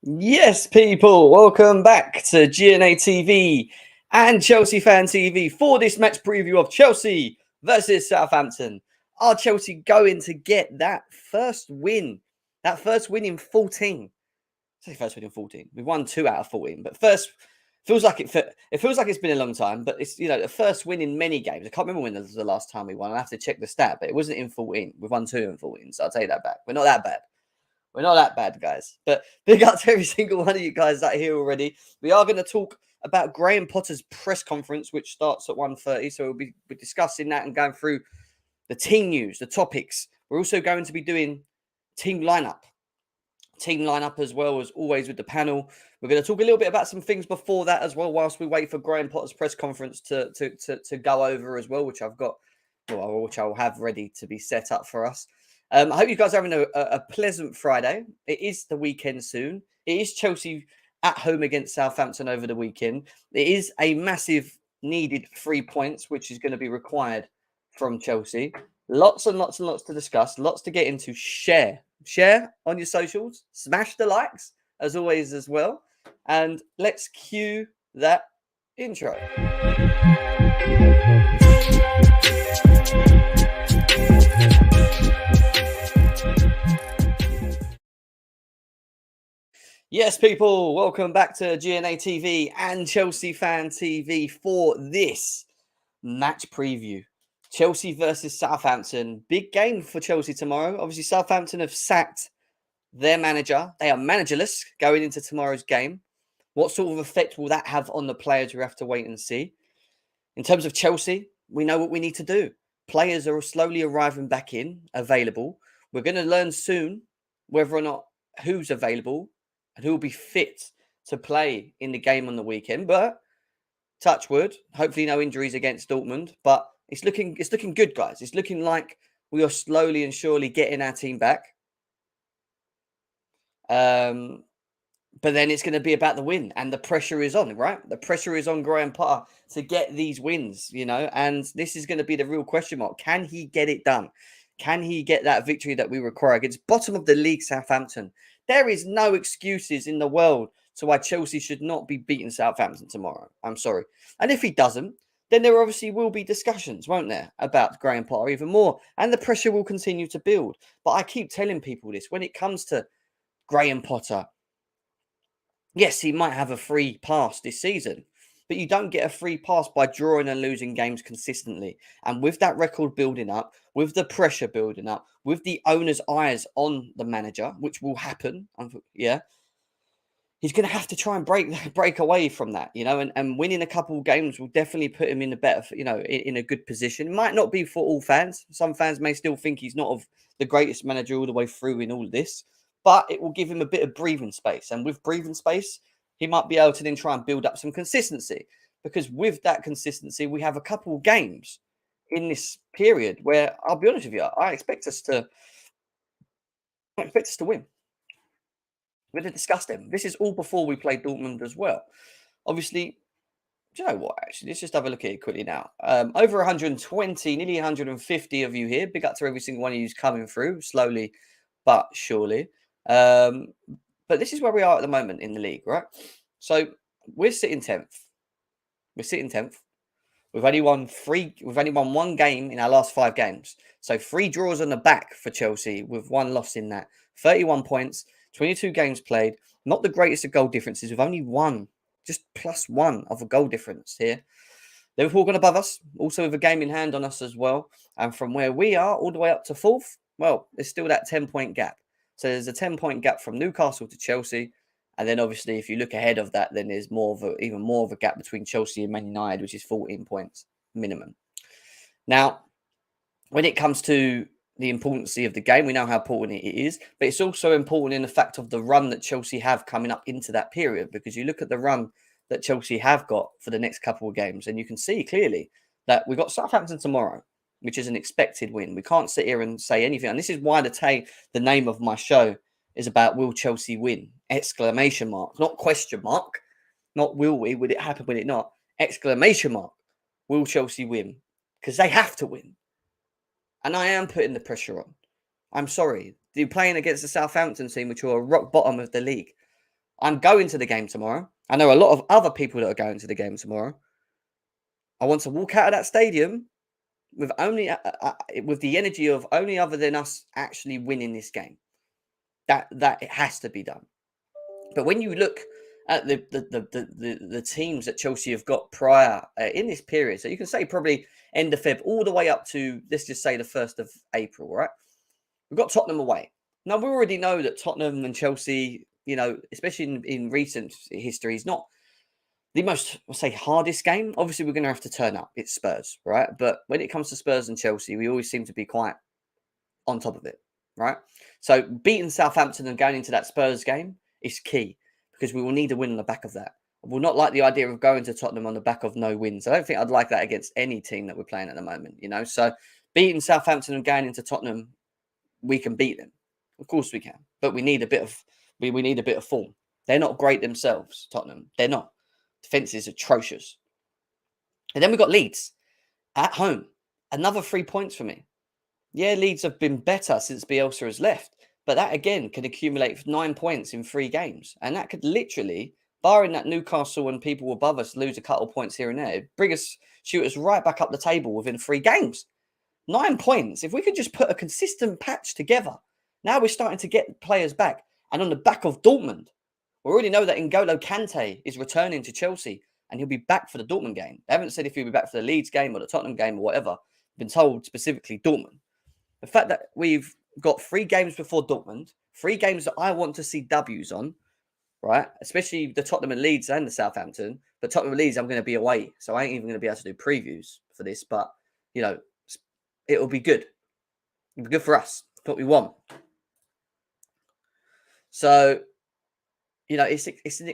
Yes, people, welcome back to GNA TV and Chelsea Fan TV for this match preview of Chelsea versus Southampton. Are Chelsea going to get that first win? That first win in 14. Say first win in 14. We've won 2 out of 14, but first feels like it feels like it's been a long time, but it's the first win in many games. I can't remember when was the last time we won. I have to check the stat, but it wasn't in 14. We've won 2 in 14, so I'll take that back. We're not that bad. We're not that bad, guys. But big up to every single one of you guys that are here already. We are going to talk about Graham Potter's press conference, which starts at 1:30. So we'll be discussing that and going through the team news, the topics. We're also going to be doing team lineup. Team lineup as well as always with the panel. We're going to talk a little bit about some things before that as well, whilst we wait for Graham Potter's press conference to go over as well, which I've got, which I'll have ready to be set up for us. I hope you guys are having a pleasant Friday. It is the weekend soon. It is Chelsea at home against Southampton over the weekend. It is a massive needed 3 points, which is going to be required from Chelsea. Lots and lots and lots to discuss. Lots to get into. Share on your socials. Smash the likes, as always, as well. And let's cue that intro. Yes, people, welcome back to GNA TV and Chelsea Fan TV for this match preview. Chelsea versus Southampton. Big game for Chelsea tomorrow. Obviously, Southampton have sacked their manager. They are managerless going into tomorrow's game. What sort of effect will that have on the players? We have to wait and see. In terms of Chelsea, we know what we need to do. Players are slowly arriving back in, available. We're going to learn soon whether or not who's available and who will be fit to play in the game on the weekend. But touch wood, hopefully no injuries against Dortmund. But it's looking good, guys. It's looking like we are slowly and surely getting our team back. But then it's going to be about the win, and the pressure is on, right? The pressure is on Graham Potter to get these wins, and this is going to be the real question mark. Can he get it done? Can he get that victory that we require against bottom of the league Southampton? There is no excuses in the world to why Chelsea should not be beating Southampton tomorrow. I'm sorry. And if he doesn't, then there obviously will be discussions, won't there, about Graham Potter even more. And the pressure will continue to build. But I keep telling people this, when it comes to Graham Potter, yes, he might have a free pass this season, but you don't get a free pass by drawing and losing games consistently. And with that record building up, with the pressure building up, with the owner's eyes on the manager, which will happen, he's going to have to try and break away from that, and winning a couple of games will definitely put him in a better, in a good position. It might not be for all fans. Some fans may still think he's not of the greatest manager all the way through in all of this, but it will give him a bit of breathing space. And with breathing space, he might be able to then try and build up some consistency, because with that consistency, we have a couple of games in this period where, I'll be honest with you, I expect us to win. We're going to discuss them. This is all before we play Dortmund as well. Obviously, do you know what? Actually, let's just have a look at it quickly now. Over 120, nearly 150 of you here. Big up to every single one of you who's coming through slowly but surely. But this is where we are at the moment in the league, right? So we're sitting 10th. We've only won one game in our last 5 games. So 3 draws on the back for Chelsea with 1 loss in that. 31 points, 22 games played. Not the greatest of goal differences. We've only won just +1 of a goal difference here. Liverpool gone above us, also with a game in hand on us as well. And from where we are all the way up to 4th, well, there's still that 10-point gap. So there's a 10-point gap from Newcastle to Chelsea. And then obviously, if you look ahead of that, then there's even more of a gap between Chelsea and Man United, which is 14 points minimum. Now, when it comes to the importance of the game, we know how important it is, but it's also important in the fact of the run that Chelsea have coming up into that period, because you look at the run that Chelsea have got for the next couple of games, and you can see clearly that we've got Southampton tomorrow, which is an expected win. We can't sit here and say anything, and this is why the name of my show is about will Chelsea win? Exclamation mark, not question mark, not will we, would it happen, will it not? Exclamation mark, will Chelsea win? Because they have to win. And I am putting the pressure on. I'm sorry. You're playing against the Southampton team, which are rock bottom of the league. I'm going to the game tomorrow. I know a lot of other people that are going to the game tomorrow. I want to walk out of that stadium with with the energy of only other than us actually winning this game. That it has to be done. But when you look at the teams that Chelsea have got prior in this period, so you can say probably end of Feb all the way up to, let's just say, the 1st of April, right? We've got Tottenham away. Now, we already know that Tottenham and Chelsea, especially in recent history, is not the most, I'll say, hardest game. Obviously, we're going to have to turn up. It's Spurs, right? But when it comes to Spurs and Chelsea, we always seem to be quite on top of it, right? So beating Southampton and going into that Spurs game is key because we will need a win on the back of that. I will not like the idea of going to Tottenham on the back of no wins. I don't think I'd like that against any team that we're playing at the moment, So beating Southampton and going into Tottenham, we can beat them. Of course we can. But we need a bit of we need a bit of form. They're not great themselves, Tottenham. They're not. Defense is atrocious. And then we've got Leeds at home. Another 3 points for me. Yeah, Leeds have been better since Bielsa has left. But that, again, can accumulate 9 points in 3 games. And that could literally, barring that Newcastle and people above us lose a couple of points here and there, shoot us right back up the table within 3 games. 9 points. If we could just put a consistent patch together, now we're starting to get players back. And on the back of Dortmund, we already know that N'Golo Kante is returning to Chelsea and he'll be back for the Dortmund game. They haven't said if he'll be back for the Leeds game or the Tottenham game or whatever. Been told specifically Dortmund. The fact that we've got 3 games before Dortmund, 3 games that I want to see W's on, right? Especially the Tottenham and Leeds and the Southampton. But Tottenham and Leeds, I'm going to be away. So I ain't even going to be able to do previews for this. But, it'll be good. It'll be good for us. It's what we want. So, it's an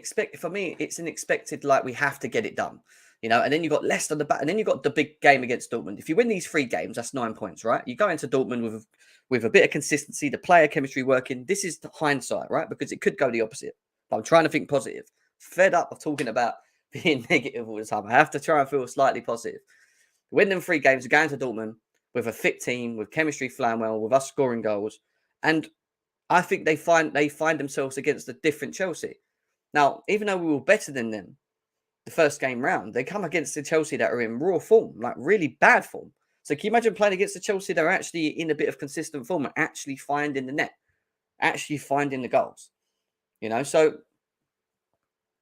expected, like, we have to get it done. And then you've got Leicester on the back, and then you've got the big game against Dortmund. If you win these 3 games, that's 9 points, right? You go into Dortmund with a bit of consistency, the player chemistry working. This is the hindsight, right? Because it could go the opposite. But I'm trying to think positive. Fed up of talking about being negative all the time. I have to try and feel slightly positive. Win them 3 games, going to Dortmund with a fit team, with chemistry flying well, with us scoring goals. And I think they find themselves against a different Chelsea. Now, even though we were better than them the first game round, they come against the Chelsea that are in raw form, like really bad form. So can you imagine playing against the Chelsea that are actually in a bit of consistent form and actually finding the net, actually finding the goals? So,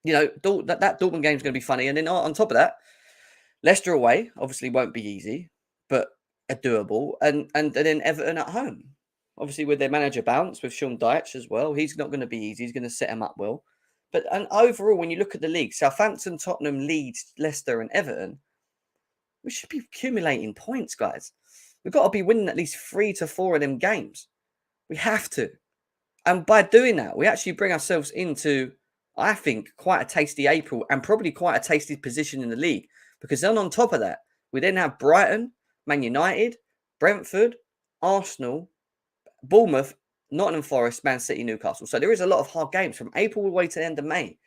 that Dortmund game is going to be funny. And then on top of that, Leicester away obviously won't be easy, but doable. And then Everton at home. Obviously, with their manager bounce, with Sean Dyche as well, he's not going to be easy. He's going to set him up well. But overall, when you look at the league, Southampton, Tottenham, Leeds, Leicester and Everton, we should be accumulating points, guys. We've got to be winning at least 3 to 4 of them games. We have to. And by doing that, we actually bring ourselves into, I think, quite a tasty April and probably quite a tasty position in the league. Because then on top of that, we then have Brighton, Man United, Brentford, Arsenal, Bournemouth, Nottingham Forest, Man City, Newcastle. So there is a lot of hard games from April all the way to the end of May.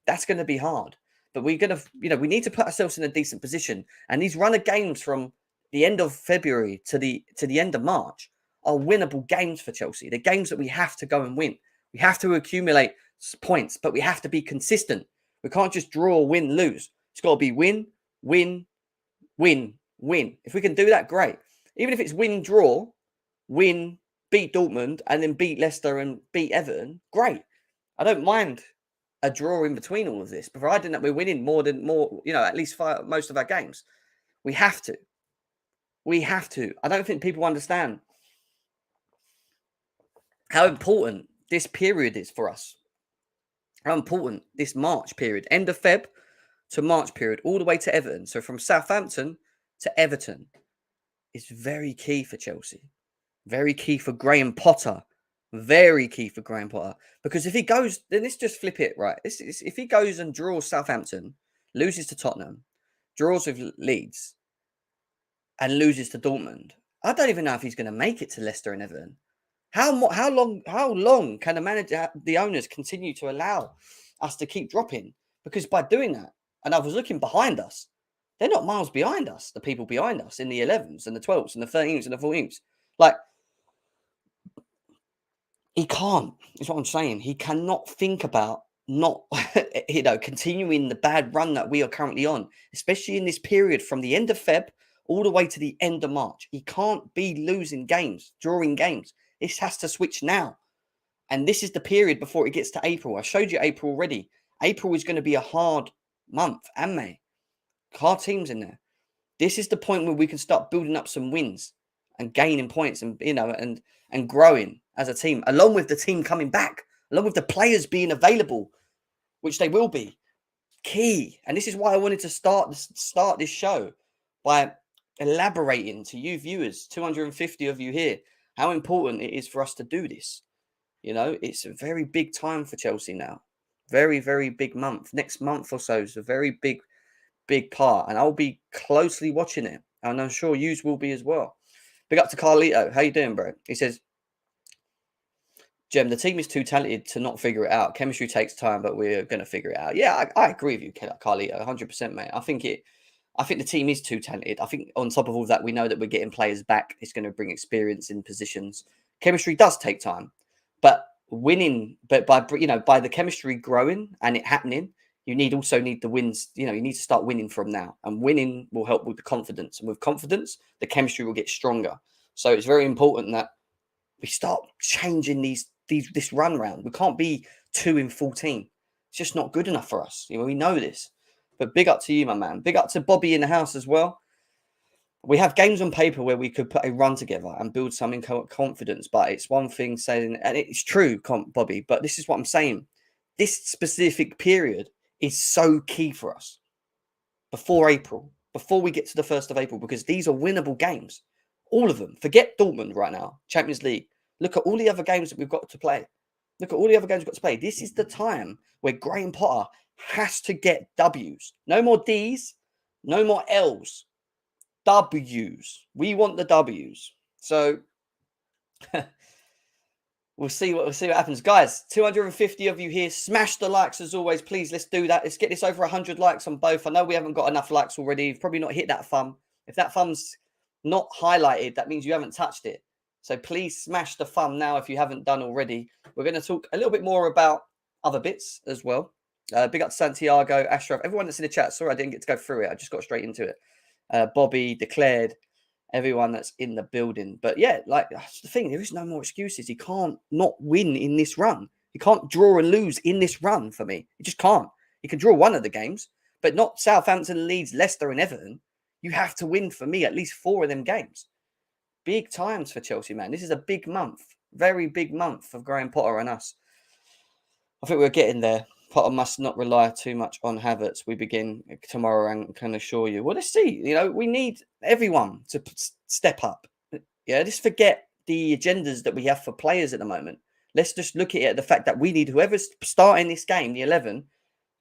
That's going to be hard. But we're going to, we need to put ourselves in a decent position. And these run of games from the end of February to the end of March are winnable games for Chelsea. They're games that we have to go and win. We have to accumulate points, but we have to be consistent. We can't just draw, win, lose. It's got to be win, win, win, win. If we can do that, great. Even if it's win, draw, win, beat Dortmund, and then beat Leicester and beat Everton, great. I don't mind a draw in between all of this, providing that we're winning at least most of our games. We have to. We have to. I don't think people understand how important this period is for us. How important this March period, end of Feb to March period, all the way to Everton. So from Southampton to Everton is very key for Chelsea. Very key for Graham Potter. Very key for Graham Potter. Because if he goes, then let's just flip it, right? If he goes and draws Southampton, loses to Tottenham, draws with Leeds, and loses to Dortmund, I don't even know if he's going to make it to Leicester and Everton. How long can the owners continue to allow us to keep dropping? Because by doing that, and I was looking behind us, they're not miles behind us, the people behind us in the 11s and the 12s and the 13s and the 14s. Like, he can't, is what I'm saying. He cannot think about not, continuing the bad run that we are currently on, especially in this period from the end of Feb all the way to the end of March. He can't be losing games, drawing games. This has to switch now. And this is the period before it gets to April. I showed you April already. April is going to be a hard month, and May. Hard teams in there. This is the point where we can start building up some wins and gaining points and, and growing as a team, along with the team coming back, along with the players being available, which they will be. Key. And this is why I wanted to start this show by elaborating to you viewers, 250 of you here, how important it is for us to do this. It's a very big time for Chelsea now. Very, very big month. Next month or so is a very big part. And I'll be closely watching it. And I'm sure yous will be as well. Big up to Carlito. How you doing, bro? He says, Jem, the team is too talented to not figure it out. Chemistry takes time, but we're going to figure it out. Yeah, I agree with you, Carlito, 100%, mate. I think the team is too talented. I think on top of all that, we know that we're getting players back. It's going to bring experience in positions. Chemistry does take time. But winning, but by the chemistry growing and it happening, you also need the wins. You need to start winning from now, and winning will help with the confidence. And with confidence, the chemistry will get stronger. So it's very important that we start changing this run round. We can't be 2-14. It's just not good enough for us. We know this. But big up to you, my man. Big up to Bobby in the house as well. We have games on paper where we could put a run together and build some confidence, but it's one thing saying, and it's true, Bobby, but this is what I'm saying. This specific period is so key for us before April, before we get to the 1st of April, because these are winnable games. All of them. Forget Dortmund right now, Champions League. Look at all the other games that we've got to play. This is the time where Graham Potter has to get W's. No more D's, no more L's. W's. We want the W's. So we'll see what happens. Guys, 250 of you here. Smash the likes as always. Please, let's do that. Let's get this over 100 likes on both. I know we haven't got enough likes already. You've probably not hit that thumb. If that thumb's not highlighted, that means you haven't touched it. So please smash the thumb now if you haven't done already. We're going to talk a little bit more about other bits as well. Big up to Santiago, Ashraf, everyone that's in the chat. Sorry I didn't get to go through it. I just got straight into it. Bobby, Declared, everyone that's in the building. But yeah, that's the thing. There is no more excuses. He can't not win in this run. He can't draw and lose in this run for me. He just can't. He can draw one of the games, but not Southampton, Leeds, Leicester and Everton. You have to win for me at least 4 of them games. Big times for Chelsea, man. This is a big month. Very big month of Graham Potter and us. I think we're getting there. Potter must not rely too much on Havertz. We begin tomorrow and can assure you. Well, let's see. We need everyone to step up. Yeah, just forget the agendas that we have for players at the moment. Let's just look at it, the fact that we need whoever's starting this game, the 11,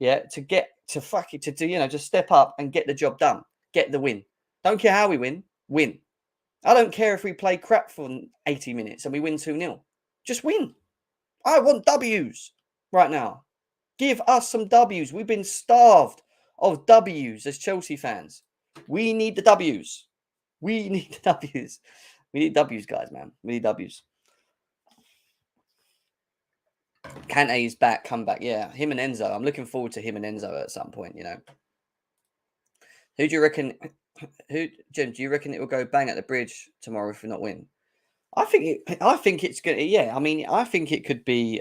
to step up and get the job done. Get the win. Don't care how we win. Win. I don't care if we play crap for 80 minutes and we win 2-0. Just win. I want W's right now. Give us some W's. We've been starved of W's as Chelsea fans. We need the W's. We need the W's. We need W's, guys, man. We need W's. Kante is back, come back. Yeah, him and Enzo. I'm looking forward to him and Enzo at some point, Who do you reckon... Jim, do you reckon it will go bang at the bridge tomorrow if we not win? I think it's good. Yeah, I think it could be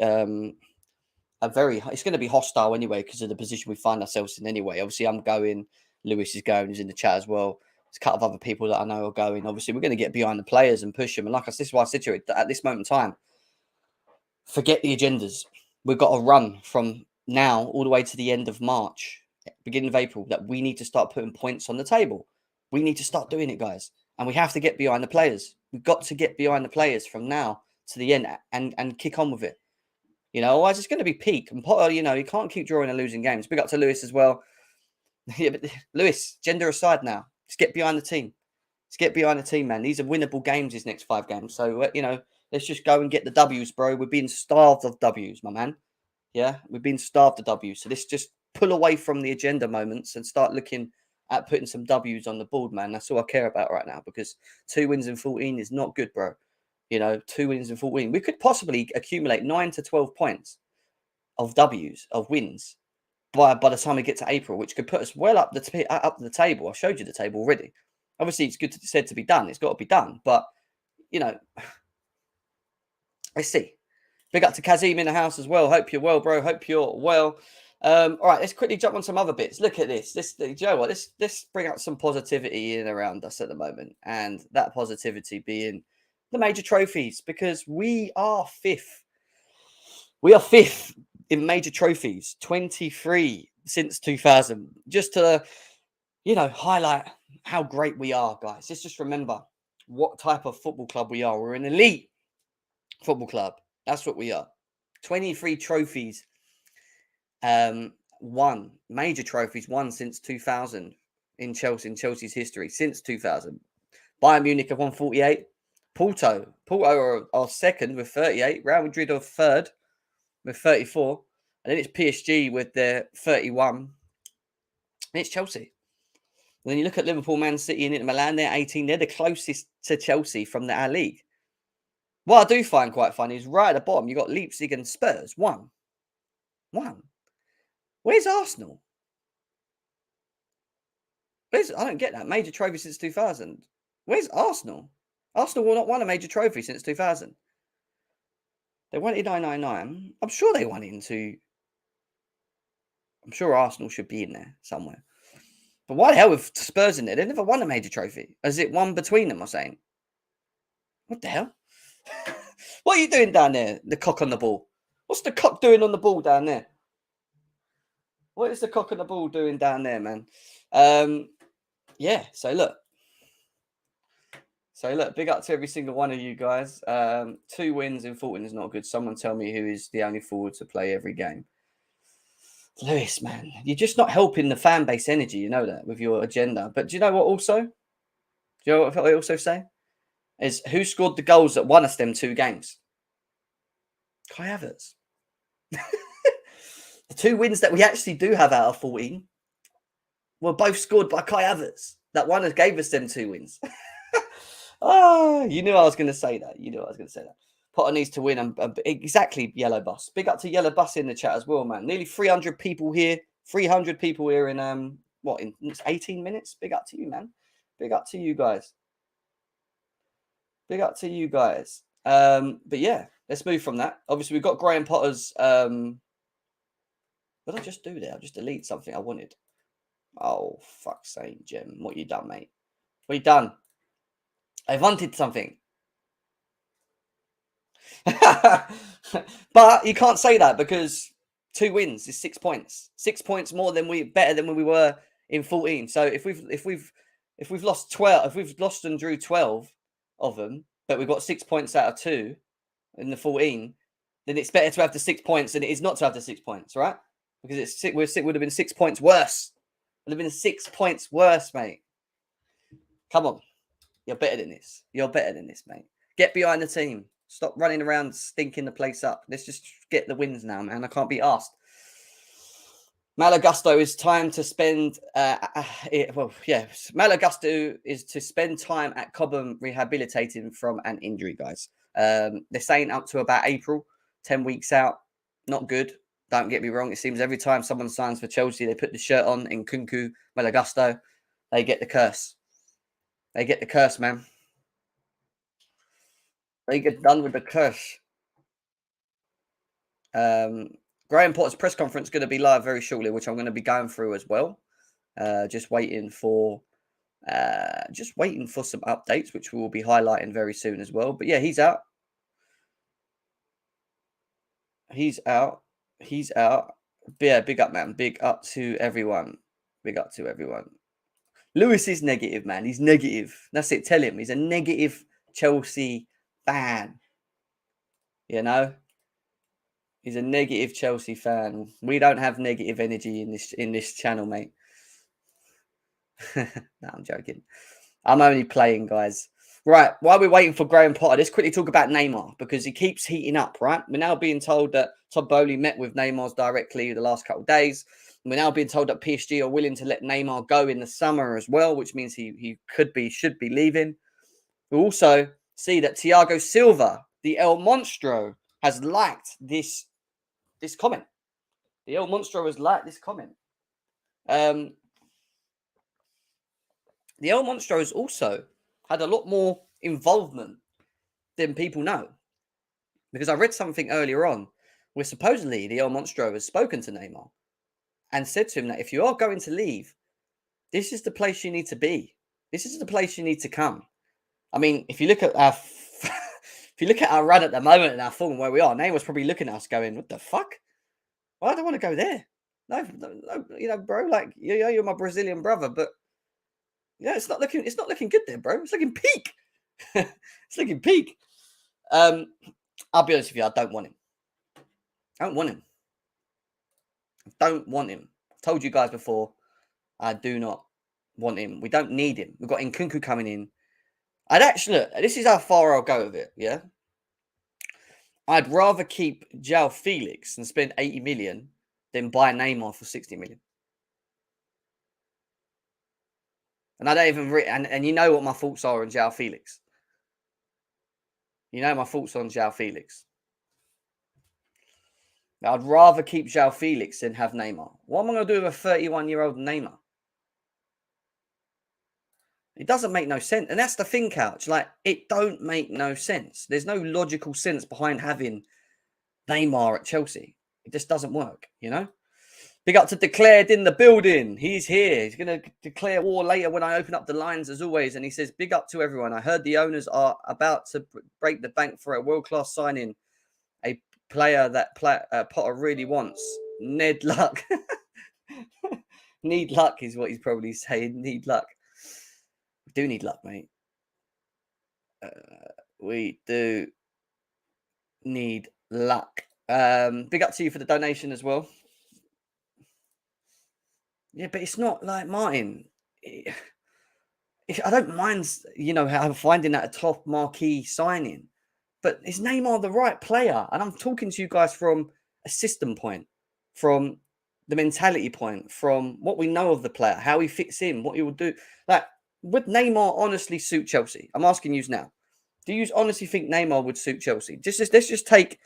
it's going to be hostile anyway because of the position we find ourselves in anyway. Obviously, I'm going. Lewis is going. He's in the chat as well. There's a couple of other people that I know are going. Obviously, we're going to get behind the players and push them. And this is why I said to you at this moment in time, forget the agendas. We've got to run from now all the way to the end of March, beginning of April, that we need to start putting points on the table. We need to start doing it, guys. And we have to get behind the players. We've got to get behind the players from now to the end and kick on with it. Otherwise it's going to be peak. And Potter, you can't keep drawing and losing games. Big up to Lewis as well. Yeah, but Lewis, gender aside now. Let's get behind the team. Let's get behind the team, man. These are winnable games, these next 5 games. So, let's just go and get the W's, bro. We're being starved of W's, my man. Yeah, we've been starved of W's. So let's just pull away from the agenda moments and start looking at putting some W's on the board, man. That's all I care about right now because 2 wins in 14 is not good, bro. 2 wins in 14. We could possibly accumulate 9 to 12 points. of W's, of wins by the time we get to April, which could put us well up the table. I showed you the table already. Obviously, it's good said to be done. It's got to be done. But, you know, let's see. Big up to Kazim in the house as well. Hope you're well, bro. Hope you're well. All right, let's quickly jump on some other bits. Look at this. Do you know what? Let's bring out some positivity in around us at the moment. And that positivity being the major trophies, because we are fifth. We are fifth in major trophies, 23 since 2000. Just to, you know, highlight how great we are, guys. Let's just remember what type of football club we are. We're an elite football club. That's what we are. 23 trophies, won. Major trophies won since 2000 in Chelsea's history, since 2000. Bayern Munich have won 48. Porto are second with 38. Real Madrid are third with 34. And then it's PSG with their 31. And it's Chelsea. And then you look at Liverpool, Man City, and Inter Milan, they're 18. They're the closest to Chelsea from our league. What I do find quite funny is right at the bottom, you've got Leipzig and Spurs. One. Where's Arsenal? I don't get that. Major trophy since 2000. Where's Arsenal? Arsenal will not won a major trophy since 2000. They won it in 1999. I'm sure they won it into... I'm sure Arsenal should be in there somewhere. But why the hell with Spurs in there? They never won a major trophy. Is it one between them, I'm saying? What the hell? What are you doing down there? The cock on the ball. What's the cock doing on the ball down there? What is the cock on the ball doing down there, man? Yeah, so look, big up to every single one of you guys. 2 wins in 14 is not good. Someone tell me who is the only forward to play every game. Lewis, man, you're just not helping the fan base energy, you know that, with your agenda. But do you know what also? Do you know what I also say? Is who scored the goals that won us them 2 games? Kai Havertz. The 2 wins that we actually do have out of 14 were both scored by Kai Havertz. That one gave us them 2 wins. Oh, you knew I was going to say that. Potter needs to win. Exactly, Yellow Bus. Big up to Yellow Bus in the chat as well, man. Nearly 300 people here. 300 people here in, in 18 minutes? Big up to you, man. Big up to you guys. But yeah, let's move from that. Obviously, we've got Graham Potter's... what did I just do there? I just delete something I wanted. Oh, fuck's sake, Jim. What you done, mate? What you done? I wanted something. But you can't say that because 2 wins is 6 points. 6 points more than better than when we were in 14. So if we've lost 12, if we've lost and drew 12 of them, but we've got 6 points out of 2 in the 14, then it's better to have the 6 points than it is not to have the 6 points, right? Because it would have been 6 points worse. It would have been 6 points worse, mate. Come on. You're better than this. Mate. Get behind the team. Stop running around stinking the place up. Let's just get the wins now, man. I can't be asked. Malagusto is time to spend... Malagusto is to spend time at Cobham rehabilitating from an injury, guys. They're saying up to about April, 10 weeks out. Not good. Don't get me wrong. It seems every time someone signs for Chelsea, they put the shirt on in Kunku, Malagusto, they get the curse. They get the curse, man. They get done with the curse. Graham Potter's press conference is going to be live very shortly, which I'm going to be going through as well. Just waiting for some updates, which we will be highlighting very soon as well. But yeah, he's out. He's out. Yeah, big up, man. Big up to everyone. Lewis is negative, man. He's negative. That's it. Tell him he's a negative Chelsea fan. You know, he's a negative Chelsea fan. We don't have negative energy in this channel, mate. No, I'm joking. I'm only playing, guys. Right, while we're waiting for Graham Potter, let's quickly talk about Neymar because he keeps heating up, right? We're now being told that Todd Bowley met with Neymar directly the last couple of days. We're now being told that PSG are willing to let Neymar go in the summer as well, which means he should be leaving. We also see that Thiago Silva, the El Monstro, has liked this comment. The El Monstro has liked this comment. The El Monstro has also had a lot more involvement than people know. Because I read something earlier on where supposedly the El Monstro has spoken to Neymar and said to him that if you are going to leave, this is the place you need to be. This is the place you need to come. I mean, if you look at our run at the moment and our form where we are, Neymar's probably looking at us going, "What the fuck? Well, I don't want to go there. No, bro. Like, you're my Brazilian brother, but it's not looking good there, bro. It's looking peak. It's looking peak. I'll be honest with you, I don't want him. I don't want him. I've told you guys before, I do not want him. We don't need him. We've got Nkunku coming in. Look, this is how far I'll go with it, yeah? I'd rather keep João Felix and spend 80 million than buy Neymar for 60 million. And I don't even and you know what my thoughts are on João Felix. You know my thoughts on João Felix. Now, I'd rather keep João Felix than have Neymar. What am I going to do with a 31-year-old Neymar? It doesn't make no sense. And that's the thing, Couch. Like, it don't make no sense. There's no logical sense behind having Neymar at Chelsea. It just doesn't work, you know? Big up to Declared in the building. He's here. He's going to declare war later when I open up the lines, as always. And he says, big up to everyone. I heard the owners are about to break the bank for a world-class signing. A player that Potter really wants. Ned Luck. Need luck is what he's probably saying. Need luck. We do need luck, mate. We do need luck. Big up to you for the donation as well. Yeah, but it's not like Martin. I don't mind, finding that a top marquee signing. But is Neymar the right player? And I'm talking to you guys from a system point, from the mentality point, from what we know of the player, how he fits in, what he will do. Like, would Neymar honestly suit Chelsea? I'm asking you now. Do you honestly think Neymar would suit Chelsea? Let's just take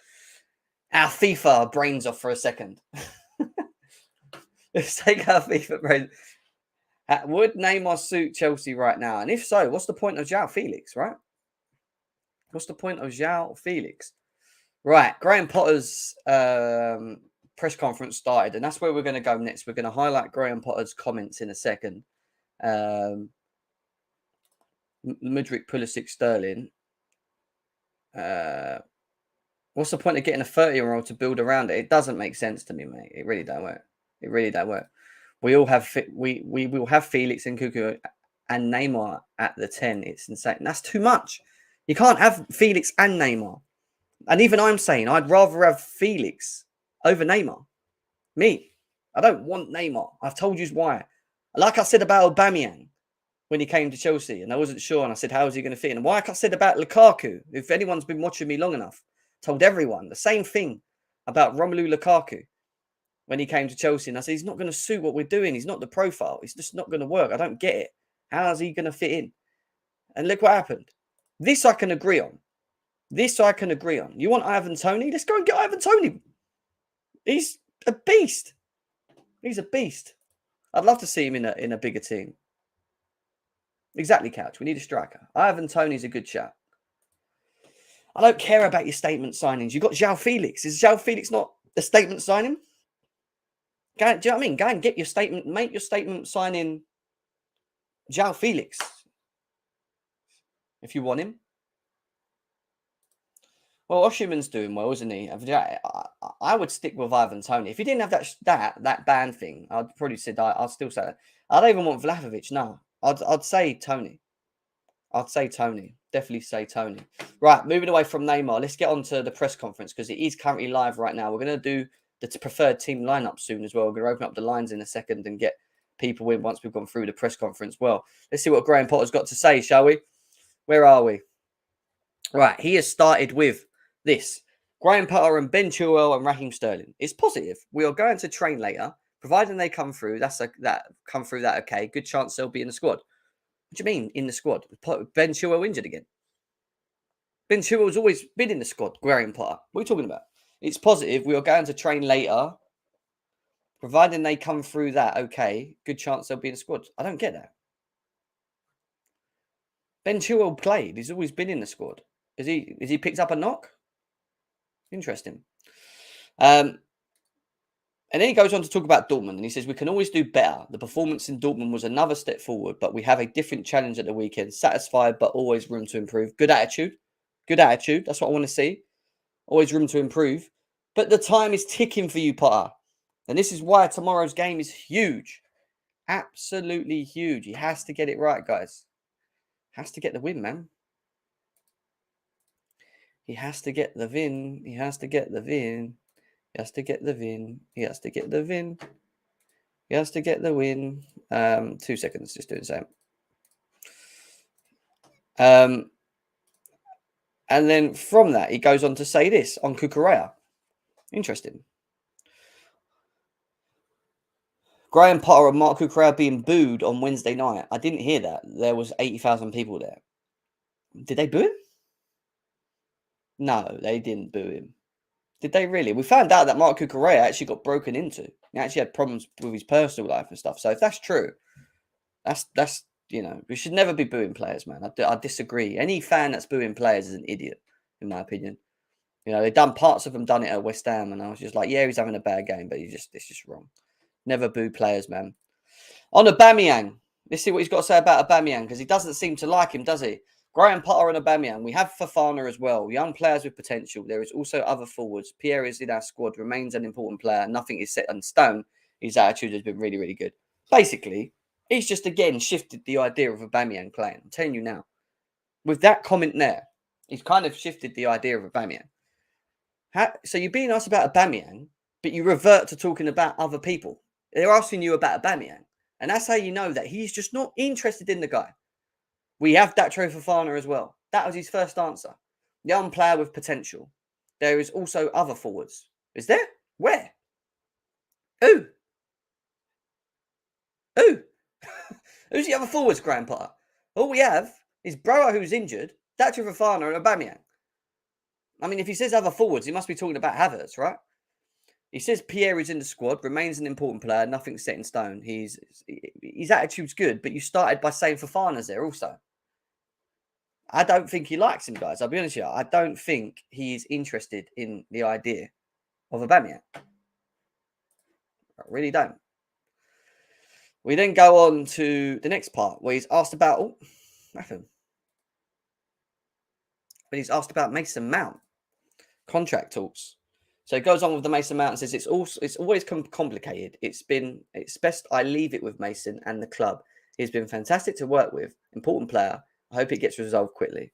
our FIFA brains off for a second. Let's take our FIFA brains. Would Neymar suit Chelsea right now? And if so, what's the point of João Felix, right? What's the point of João Felix? Right, Graham Potter's press conference started, and that's where we're going to go next. We're going to highlight Graham Potter's comments in a second. Mudryk, Pulisic, Sterling. What's the point of getting a 30-year-old to build around it? It doesn't make sense to me, mate. It really don't work. It really don't work. We will have Felix and Nkunku and Neymar at the 10. It's insane. That's too much. You can't have Felix and Neymar. And even I'm saying I'd rather have Felix over Neymar. Me. I don't want Neymar. I've told you why. Like I said about Aubameyang when he came to Chelsea, and I wasn't sure, and I said, how is he going to fit in? And like I said about Lukaku, if anyone's been watching me long enough, told everyone the same thing about Romelu Lukaku when he came to Chelsea. And I said, he's not going to suit what we're doing. He's not the profile. It's just not going to work. I don't get it. How is he going to fit in? And look what happened. This I can agree on. You want Ivan Toney? Let's go and get Ivan Toney. He's a beast. I'd love to see him in a bigger team. Exactly, Couch. We need a striker. Ivan Toney's a good shout. I don't care about your statement signings. You've got João Felix. Is João Felix not a statement signing? Do you know what I mean? Go and get your statement. Make your statement signing João Felix if you want him. Well, Oshiman's doing well, isn't he? I would stick with Ivan Toney. If you didn't have that ban thing, I'd probably said I'd still say that. I don't even want Vlahovic. No, I'd say Toney. Definitely say Toney. Right, moving away from Neymar, let's get on to the press conference because it is currently live right now. We're going to do the preferred team lineup soon as well. We're going to open up the lines in a second and get people in once we've gone through the press conference. Well, let's see what Graham Potter's got to say, shall we? Where are we? Right, he has started with this. Graham Potter and Ben Chilwell and Raheem Sterling. It's positive. We are going to train later, providing they come through. Okay. Good chance they'll be in the squad. What do you mean in the squad? Ben Chilwell injured again. Ben Chilwell's always been in the squad. Graham Potter. What are you talking about? It's positive. We are going to train later. Providing they come through that, okay, good chance they'll be in the squad. I don't get that. Ben Chilwell played. He's always been in the squad. Is he picked up a knock? Interesting. And then he goes on to talk about Dortmund, and he says, we can always do better. The performance in Dortmund was another step forward, but we have a different challenge at the weekend. Satisfied, but always room to improve. Good attitude. Good attitude. That's what I want to see. Always room to improve. But the time is ticking for you, Potter. And this is why tomorrow's game is huge. Absolutely huge. He has to get it right, guys. Has to get the win, man. He has to get the win. He has to get the win. He has to get the win. He has to get the win. He has to get the win. 2 seconds, just doing the same. And then from that, he goes on to say this on Cucurella. Interesting. Graham Potter and Mark Cucurella being booed on Wednesday night. I didn't hear that. There was 80,000 people there. Did they boo him? No, they didn't boo him. Did they really? We found out that Mark Cucurella actually got broken into. He actually had problems with his personal life and stuff. So if that's true, that's we should never be booing players, man. I disagree. Any fan that's booing players is an idiot, in my opinion. They've done parts of them done it at West Ham, and I was just like, yeah, he's having a bad game, but it's just wrong. Never boo players, man. On Aubameyang, let's see what he's got to say about Aubameyang, because he doesn't seem to like him, does he? Graham Potter and Aubameyang. We have Fofana as well. Young players with potential. There is also other forwards. Pierre is in our squad. Remains an important player. Nothing is set in stone. His attitude has been really, really good. Basically, he's just again shifted the idea of Aubameyang playing. I'm telling you now. With that comment there, he's kind of shifted the idea of Aubameyang. So you're being asked about Aubameyang, but you revert to talking about other people. They're asking you about Aubameyang. And that's how you know that he's just not interested in the guy. We have Datro Fofana as well. That was his first answer. Young player with potential. There is also other forwards. Is there? Where? Who? Who's the other forwards, Graham Potter? All we have is Broa, who's injured, Datro Fofana and Aubameyang. I mean, if he says other forwards, he must be talking about Havertz, right? He says Pierre is in the squad, remains an important player, nothing set in stone. His attitude's good, but you started by saying Fofana's there also. I don't think he likes him, guys. I'll be honest with you. I don't think he's interested in the idea of Aubameyang. I really don't. We then go on to the next part where he's asked about nothing. But he's asked about Mason Mount contract talks. So he goes on with the Mason Mount and says it's always complicated. It's best I leave it with Mason and the club. He's been fantastic to work with, important player. I hope it gets resolved quickly.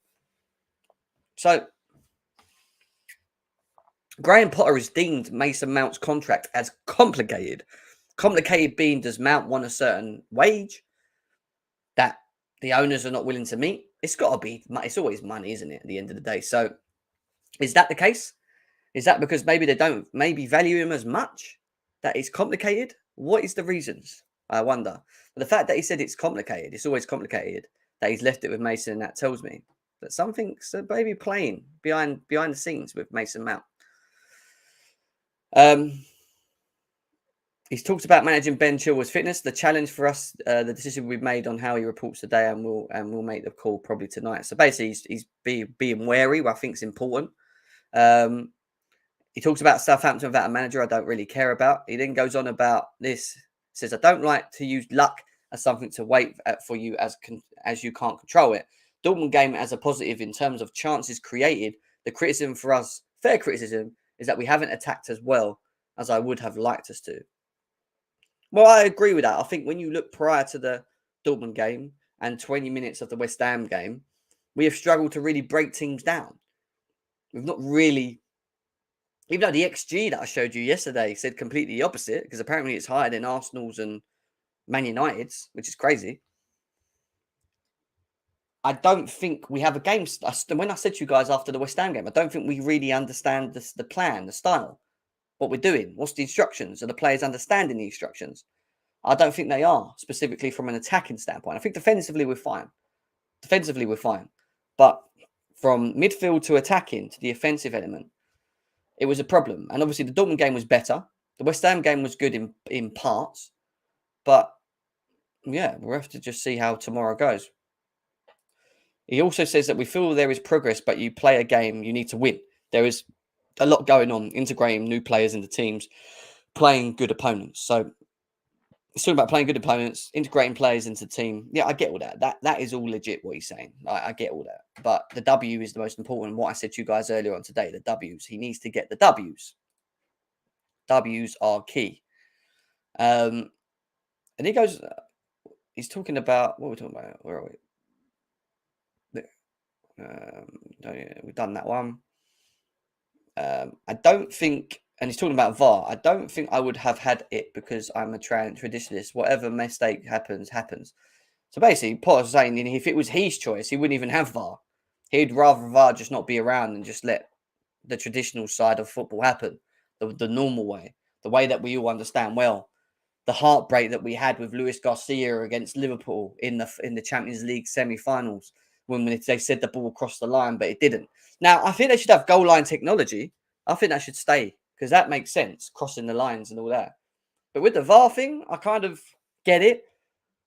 So Graham Potter has deemed Mason Mount's contract as complicated. Complicated being, does Mount want a certain wage that the owners are not willing to meet? It's got to be. It's always money, isn't it? At the end of the day. So is that the case? Is that because maybe they don't value him as much? That it's complicated? What is the reasons? I wonder. But the fact that he said it's complicated, it's always complicated, that he's left it with Mason, that tells me that something's maybe playing behind the scenes with Mason Mount. He's talked about managing Ben Chilwell's fitness. The challenge for us, the decision we've made on how he reports today, and we'll make the call probably tonight. So basically, he's being wary, which I think is important. He talks about Southampton without a manager I don't really care about. He then goes on about this. Says, I don't like to use luck as something to wait for you as you can't control it. Dortmund game as a positive in terms of chances created. The criticism for us, fair criticism, is that we haven't attacked as well as I would have liked us to. Well, I agree with that. I think when you look prior to the Dortmund game and 20 minutes of the West Ham game, we have struggled to really break teams down. We've not really, even though the XG that I showed you yesterday said completely the opposite, because apparently it's higher than Arsenal's and Man United's, which is crazy. I don't think we have a game. When I said to you guys after the West Ham game, I don't think we really understand the plan, the style, what we're doing, what's the instructions, are the players understanding the instructions? I don't think they are, specifically from an attacking standpoint. I think defensively we're fine. But from midfield to attacking to the offensive element, it was a problem. And obviously the Dortmund game was better. The West Ham game was good in parts, but yeah, we'll have to just see how tomorrow goes. He also says that we feel there is progress, but you play a game, you need to win. There is a lot going on, integrating new players into teams, playing good opponents. So it's talking about playing good opponents, integrating players into the team. Yeah, I get all that. That is all legit what he's saying. I get all that. But the W is the most important. What I said to you guys earlier on today, the W's. He needs to get the W's. W's are key. And he goes, he's talking about, what are we talking about? Where are we? We've done that one. I don't think, and he's talking about VAR. I don't think I would have had it because I'm a traditionalist. Whatever mistake happens, happens. So basically, Potter's saying if it was his choice, he wouldn't even have VAR. He'd rather VAR just not be around and just let the traditional side of football happen, the normal way, the way that we all understand well. The heartbreak that we had with Luis Garcia against Liverpool in the Champions League semi-finals when they said the ball crossed the line, but it didn't. Now, I think they should have goal line technology. I think that should stay because that makes sense, crossing the lines and all that. But with the VAR thing, I kind of get it.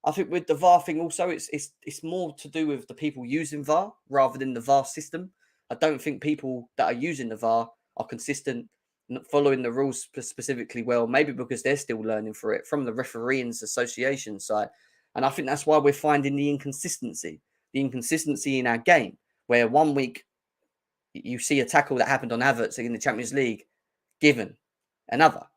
I think with the VAR thing also, it's more to do with the people using VAR rather than the VAR system. I don't think people that are using the VAR are consistent, following the rules specifically well, maybe because they're still learning for it from the refereeing's association side. And I think that's why we're finding the inconsistency in our game, where 1 week you see a tackle that happened on Havertz in the Champions League given another.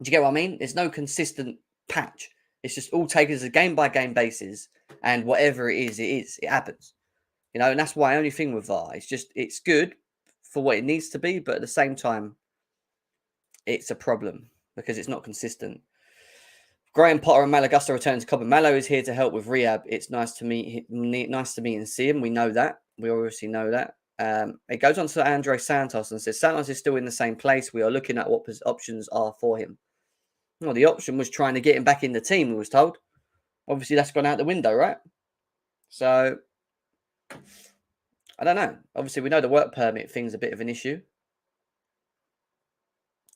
Do you get what I mean? There's no consistent patch. It's just all taken as a game-by-game basis, and whatever it is, it happens. You know, and that's why only thing with VAR, it's good for what it needs to be, but at the same time, it's a problem because it's not consistent. Graham Potter and Malagusta return to Cobham. Mallow is here to help with rehab. It's nice to meet and see him. We know that. We obviously know that. It goes on to Andre Santos and says, Santos is still in the same place. We are looking at what options are for him. Well, the option was trying to get him back in the team, we was told. Obviously, that's gone out the window, right? So, I don't know. Obviously, we know the work permit thing's a bit of an issue.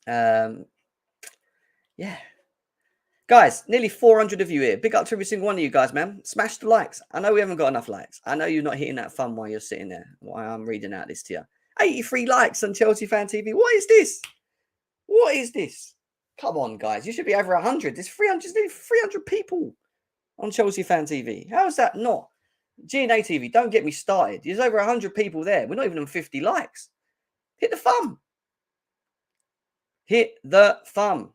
Yeah. Guys, nearly 400 of you here. Big up to every single one of you guys, man. Smash the likes. I know we haven't got enough likes. I know you're not hitting that thumb while you're sitting there, while I'm reading out this to you. 83 likes on Chelsea Fan TV. What is this? What is this? Come on, guys. You should be over 100. There's 300, nearly 300 people on Chelsea Fan TV. How is that not? GNA TV, don't get me started. There's over 100 people there. We're not even on 50 likes. Hit the thumb. Hit the thumb.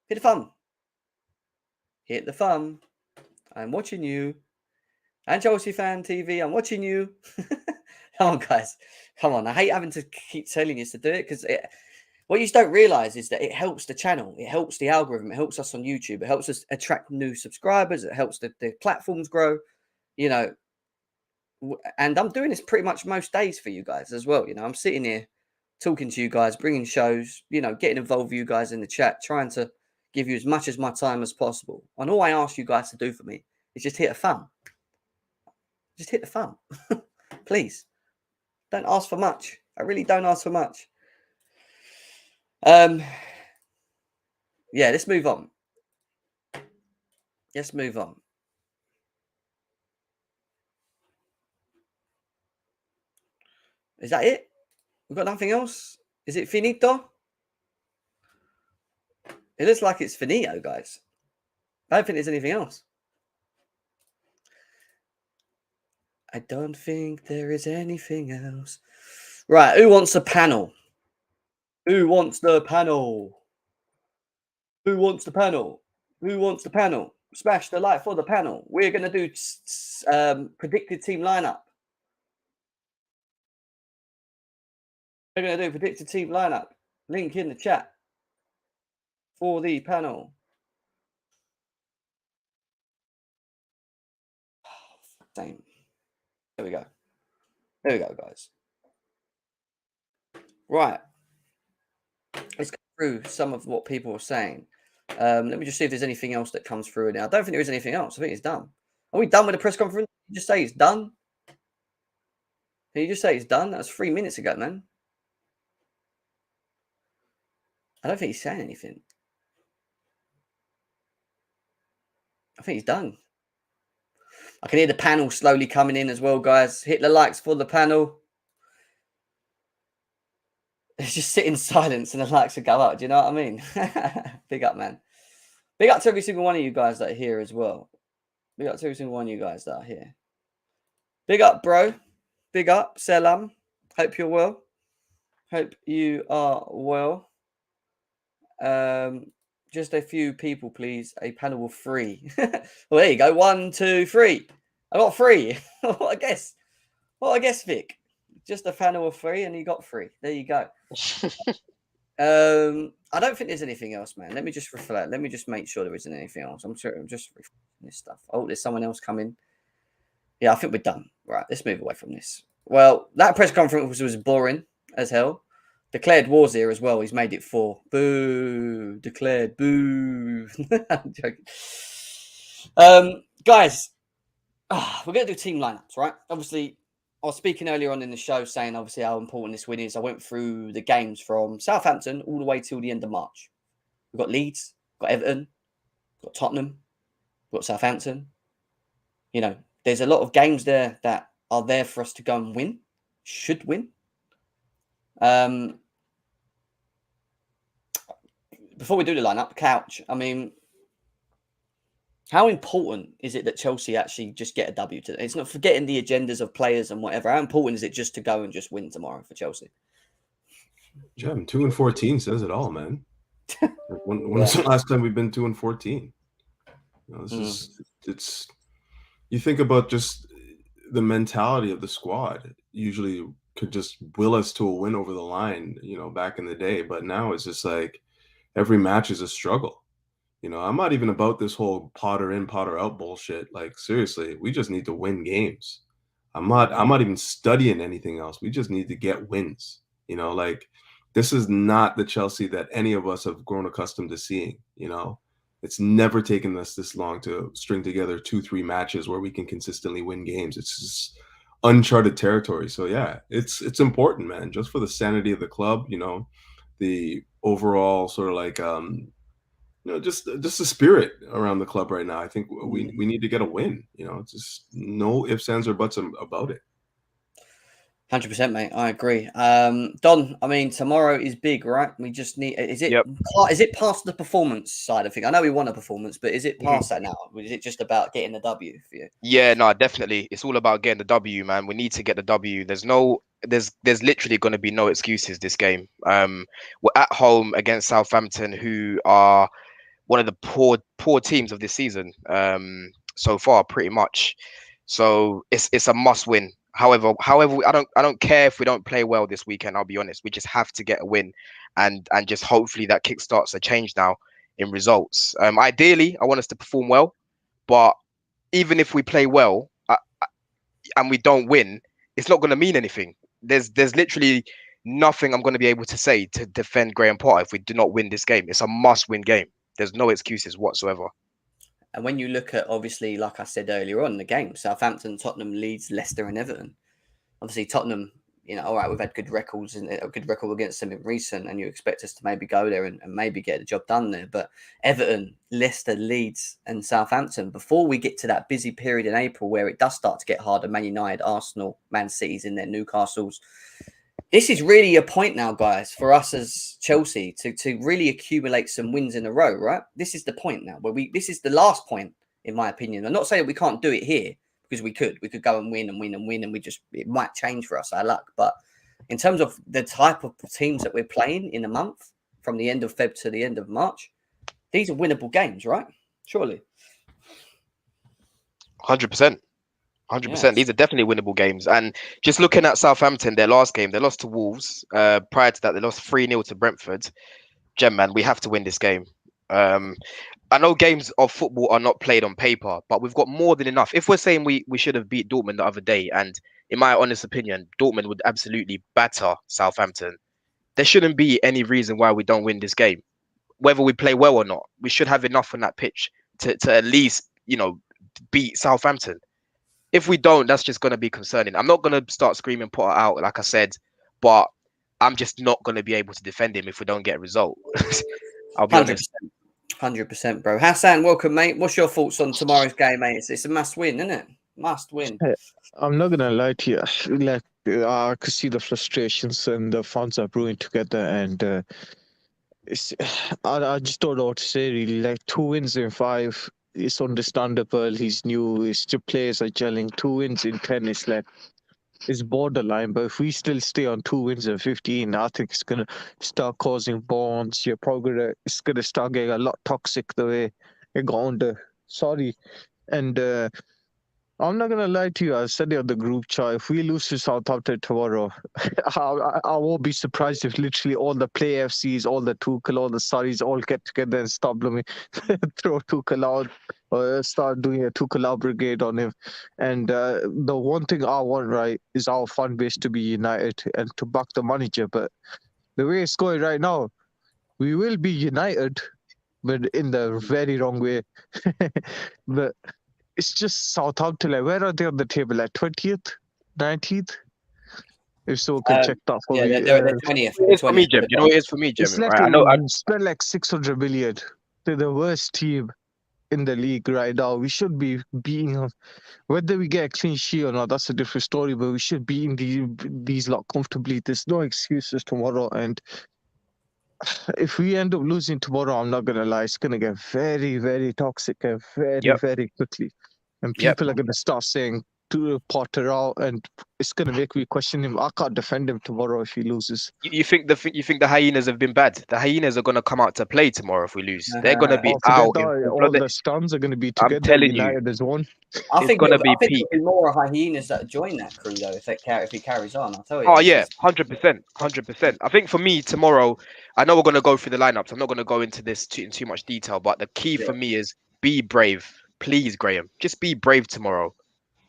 Hit the thumb. Hit the thumb. I'm watching you. And Chelsea Fan TV, I'm watching you. Come on, guys. Come on. I hate having to keep telling you to do it because what you don't realize is that it helps the channel. It helps the algorithm. It helps us on YouTube. It helps us attract new subscribers. It helps the platforms grow, you know. And I'm doing this pretty much most days for you guys as well. You know, I'm sitting here talking to you guys, bringing shows, you know, getting involved with you guys in the chat, trying to give you as much as my time as possible. And all I ask you guys to do for me is just hit a thumb. Just hit the thumb. Please. Don't ask for much. I really don't ask for much. Yeah, let's move on. Let's move on. Is that it? We've got nothing else? Is it finito? It looks like it's finito, guys. I don't think there's anything else. I don't think there is anything else. Right, who wants a panel? Who wants the panel? Who wants the panel? Who wants the panel? Smash the like for the panel. We're going to do predicted team lineup. We're going to do predicted team lineup. Link in the chat for the panel. Same. There we go. There we go, guys. Right. Let's go through some of what people are saying. Let me just see if there's anything else that comes through now. I don't think there is anything else. I think it's done. Are we done with the press conference? Can you just say it's done? Can you just say it's done? That was 3 minutes ago, man. I don't think he's saying anything. I think he's done. I can hear the panel slowly coming in as well, guys. Hit the likes for the panel. Just sit in silence and the likes will go up. Do you know what I mean? Big up, man. Big up to every single one of you guys that are here as well. Big up to every single one of you guys that are here. Big up, bro. Big up, Selam. Hope you're well. Hope you are well. Just a few people, please. A panel of 3. Well, there you go. 1, 2, 3. I got 3. What a guess. What a guess, Vic. Just a panel of 3 and you got 3. There you go. I don't think there's anything else, man. Let me just reflect. Let me just make sure there isn't anything else. I'm sure I'm just reflecting this stuff. Oh, there's someone else coming. Yeah, I think we're done. Right, let's move away from this. Well, that press conference was boring as hell. Declared wars here as well. He's made it 4. Boo. Declared. Boo. I'm joking. Guys, we're going to do team lineups, right? Obviously, I was speaking earlier on in the show saying, obviously, how important this win is. I went through the games from Southampton all the way till the end of March. We've got Leeds, got Everton, got Tottenham, got Southampton. You know, there's a lot of games there that are there for us to go and win, should win. Before we do the lineup, couch, I mean, how important is it that Chelsea actually just get a W today? It's not forgetting the agendas of players and whatever. How important is it just to go and just win tomorrow for Chelsea? Jim, 2-14 says it all, man. When was the last time we've been 2-14? You know, it's you think about just the mentality of the squad usually could just will us to a win over the line, you know, back in the day. But now it's just like every match is a struggle. You know, I'm not even about this whole Potter in, Potter out bullshit. Like, seriously, we just need to win games. I'm not even studying anything else. We just need to get wins. You know, like this is not the Chelsea that any of us have grown accustomed to seeing. You know, it's never taken us this long to string together 2-3 matches where we can consistently win games. It's just uncharted territory. So yeah, it's important, man, just for the sanity of the club, you know, the overall sort of like you know, just the spirit around the club right now. I think we need to get a win. You know, it's just no ifs, ands, or buts about it. 100%, mate. I agree. Don, I mean, tomorrow is big, right? We just need. Is it past the performance side of things? I know we won a performance, but is it past that now? Is it just about getting the W for you? Yeah, no, definitely. It's all about getting the W, man. We need to get the W. There's literally going to be no excuses this game. We're at home against Southampton, who are one of the poor teams of this season so far, pretty much. So it's a must win. However, I don't care if we don't play well this weekend. I'll be honest. We just have to get a win, and just hopefully that kickstarts a change now in results. Ideally, I want us to perform well, but even if we play well and we don't win, it's not going to mean anything. There's literally nothing I'm going to be able to say to defend Graham Potter if we do not win this game. It's a must-win game. There's no excuses whatsoever. And when you look at, obviously, like I said earlier on, the game, Southampton, Tottenham, Leeds, Leicester and Everton. Obviously, Tottenham, you know, all right, we've had good records and a good record against them in recent, and you expect us to maybe go there and maybe get the job done there. But Everton, Leicester, Leeds and Southampton, before we get to that busy period in April where it does start to get harder, Man United, Arsenal, Man City's in there, Newcastle's, this is really a point now, guys, for us as Chelsea to really accumulate some wins in a row, right? This is the point now where this is the last point, in my opinion. I'm not saying we can't do it here because we could go and win and win and win, and it might change for us, our luck. But in terms of the type of teams that we're playing in a month, from the end of Feb to the end of March, these are winnable games, right? Surely. 100%. 100%. These are definitely winnable games. And just looking at Southampton, their last game, they lost to Wolves. Prior to that, they lost 3-0 to Brentford. Gem, man, we have to win this game. I know games of football are not played on paper, but we've got more than enough. If we're saying we should have beat Dortmund the other day, and in my honest opinion, Dortmund would absolutely batter Southampton, there shouldn't be any reason why we don't win this game. Whether we play well or not, we should have enough on that pitch to at least, you know, beat Southampton. If we don't, that's just going to be concerning. I'm not going to start screaming Potter out, like I said, but I'm just not going to be able to defend him if we don't get a result. I'll be honest. 100%, bro. Hassan, welcome, mate. What's your thoughts on tomorrow's game, mate? It's a must win, isn't it? Must win. I'm not gonna lie to you. Like I could see the frustrations and the fans are brewing together, and it's, I just don't know what to say. Really, like 2 wins in 5, it's understandable. He's new. His players are gelling. 2 wins in 10 is like it's borderline. But if we still stay on 2 wins in 15, I think it's gonna start causing bonds. It's gonna start getting a lot toxic the way it got under. Sorry, and. I'm not gonna lie to you. I said it on the group chat. If we lose to Southampton tomorrow, I won't be surprised if literally all the play FCs, all the Tuchel, all the Saris all get together and start blooming, throw Tuchel out, or start doing a Tuchel out brigade on him. And the one thing I want right is our fan base to be united and to back the manager. But the way it's going right now, we will be united, but in the very wrong way. But it's just Southampton. Like, where are they on the table? Like 20th, 19th? If so, can check that for me. They're 20th. It's for me, Jim. You know what it is for me, Jim? It's like Right? I know. spent like 600 million. They're the worst team in the league right now. We should be beating them. Whether we get a clean sheet or not, that's a different story. But we should be in these lot comfortably. There's no excuses tomorrow. And if we end up losing tomorrow, I'm not gonna lie, it's gonna get very, very toxic and very quickly. And people are gonna start saying to Potter out, and it's gonna make me question him. I can't defend him tomorrow if he loses. You think the Hyenas have been bad? The Hyenas are going to come out to play tomorrow if we lose. They're going to be out. All the stands are going to be together. I'm telling United as one. I think it'll be more Hyenas that join that crew though. If he carries on, I'll tell you. Oh yeah, 100%. I think for me tomorrow, I know we're going to go through the lineups. I'm not going to go into this in too much detail, but the key for me is be brave. Please, Graham, just be brave tomorrow.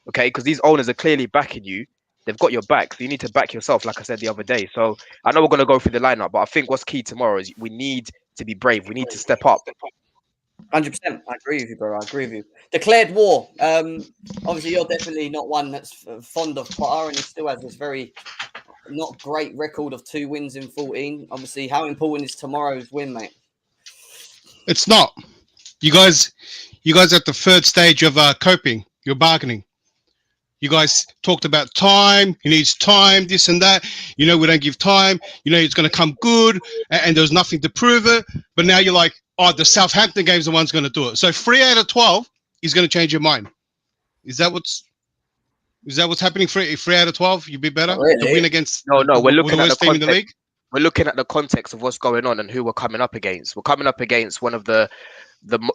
Okay, because these owners are clearly backing you. They've got your back. So you need to back yourself, like I said the other day. So I know we're going to go through the lineup, but I think what's key tomorrow is we need to be brave. We need to step up. 100%. I agree with you, bro. I agree with you. Declared war. Obviously, you're definitely not one that's fond of Potter, and he still has this very not great record of 2 wins in 14. Obviously, how important is tomorrow's win, mate? It's not. You guys at the third stage of coping. You're bargaining. You guys talked about time. He needs time, this and that. We don't give time. It's going to come good, and there's nothing to prove it. But now you're like, oh, the Southampton game's the one's going to do it. So 3 out of 12 is going to change your mind. Is that what's happening? 3 out of 12, you'd be better. Really? The win against No. We're looking the at worst the team in the context. league. We're looking at the context of what's going on and who we're coming up against. We're coming up against one of the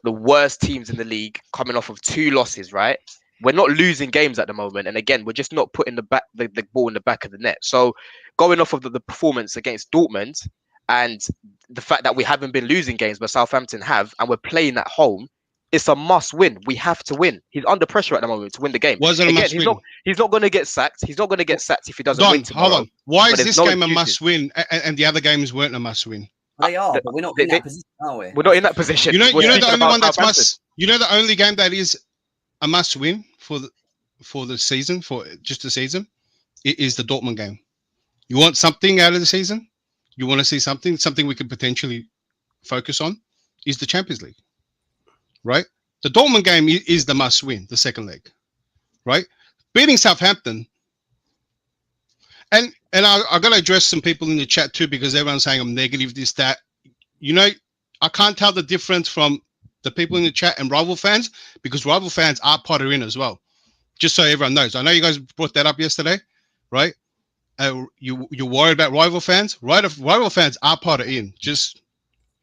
worst teams in the league, coming off of 2 losses, right? We're not losing games at the moment, and again, we're just not putting the ball in the back of the net. So, going off of the performance against Dortmund and the fact that we haven't been losing games, but Southampton have, and we're playing at home, it's a must-win. We have to win. He's under pressure at the moment to win the game. Wasn't a must-win. He's not going to get sacked. He's not going to get sacked if he doesn't win tomorrow. Hold on. Why is this game a excuses. must-win, and the other games weren't a must-win? They are, but we're not in that position, are we? We're not in that position. You know the only one that's must. the only game that is a must-win for the season, for just the season, it is the Dortmund game. You want something out of the season? You want to see something we could potentially focus on? Is the Champions League, right? The Dortmund game is the must-win, the second leg, right? Beating Southampton, and I got to address some people in the chat too, because everyone's saying I'm negative, this, that. I can't tell the difference from the people in the chat and rival fans, because rival fans are Potter in as well. Just so everyone knows. I know you guys brought that up yesterday, right? You're worried about rival fans. Rival fans are Potter in. Just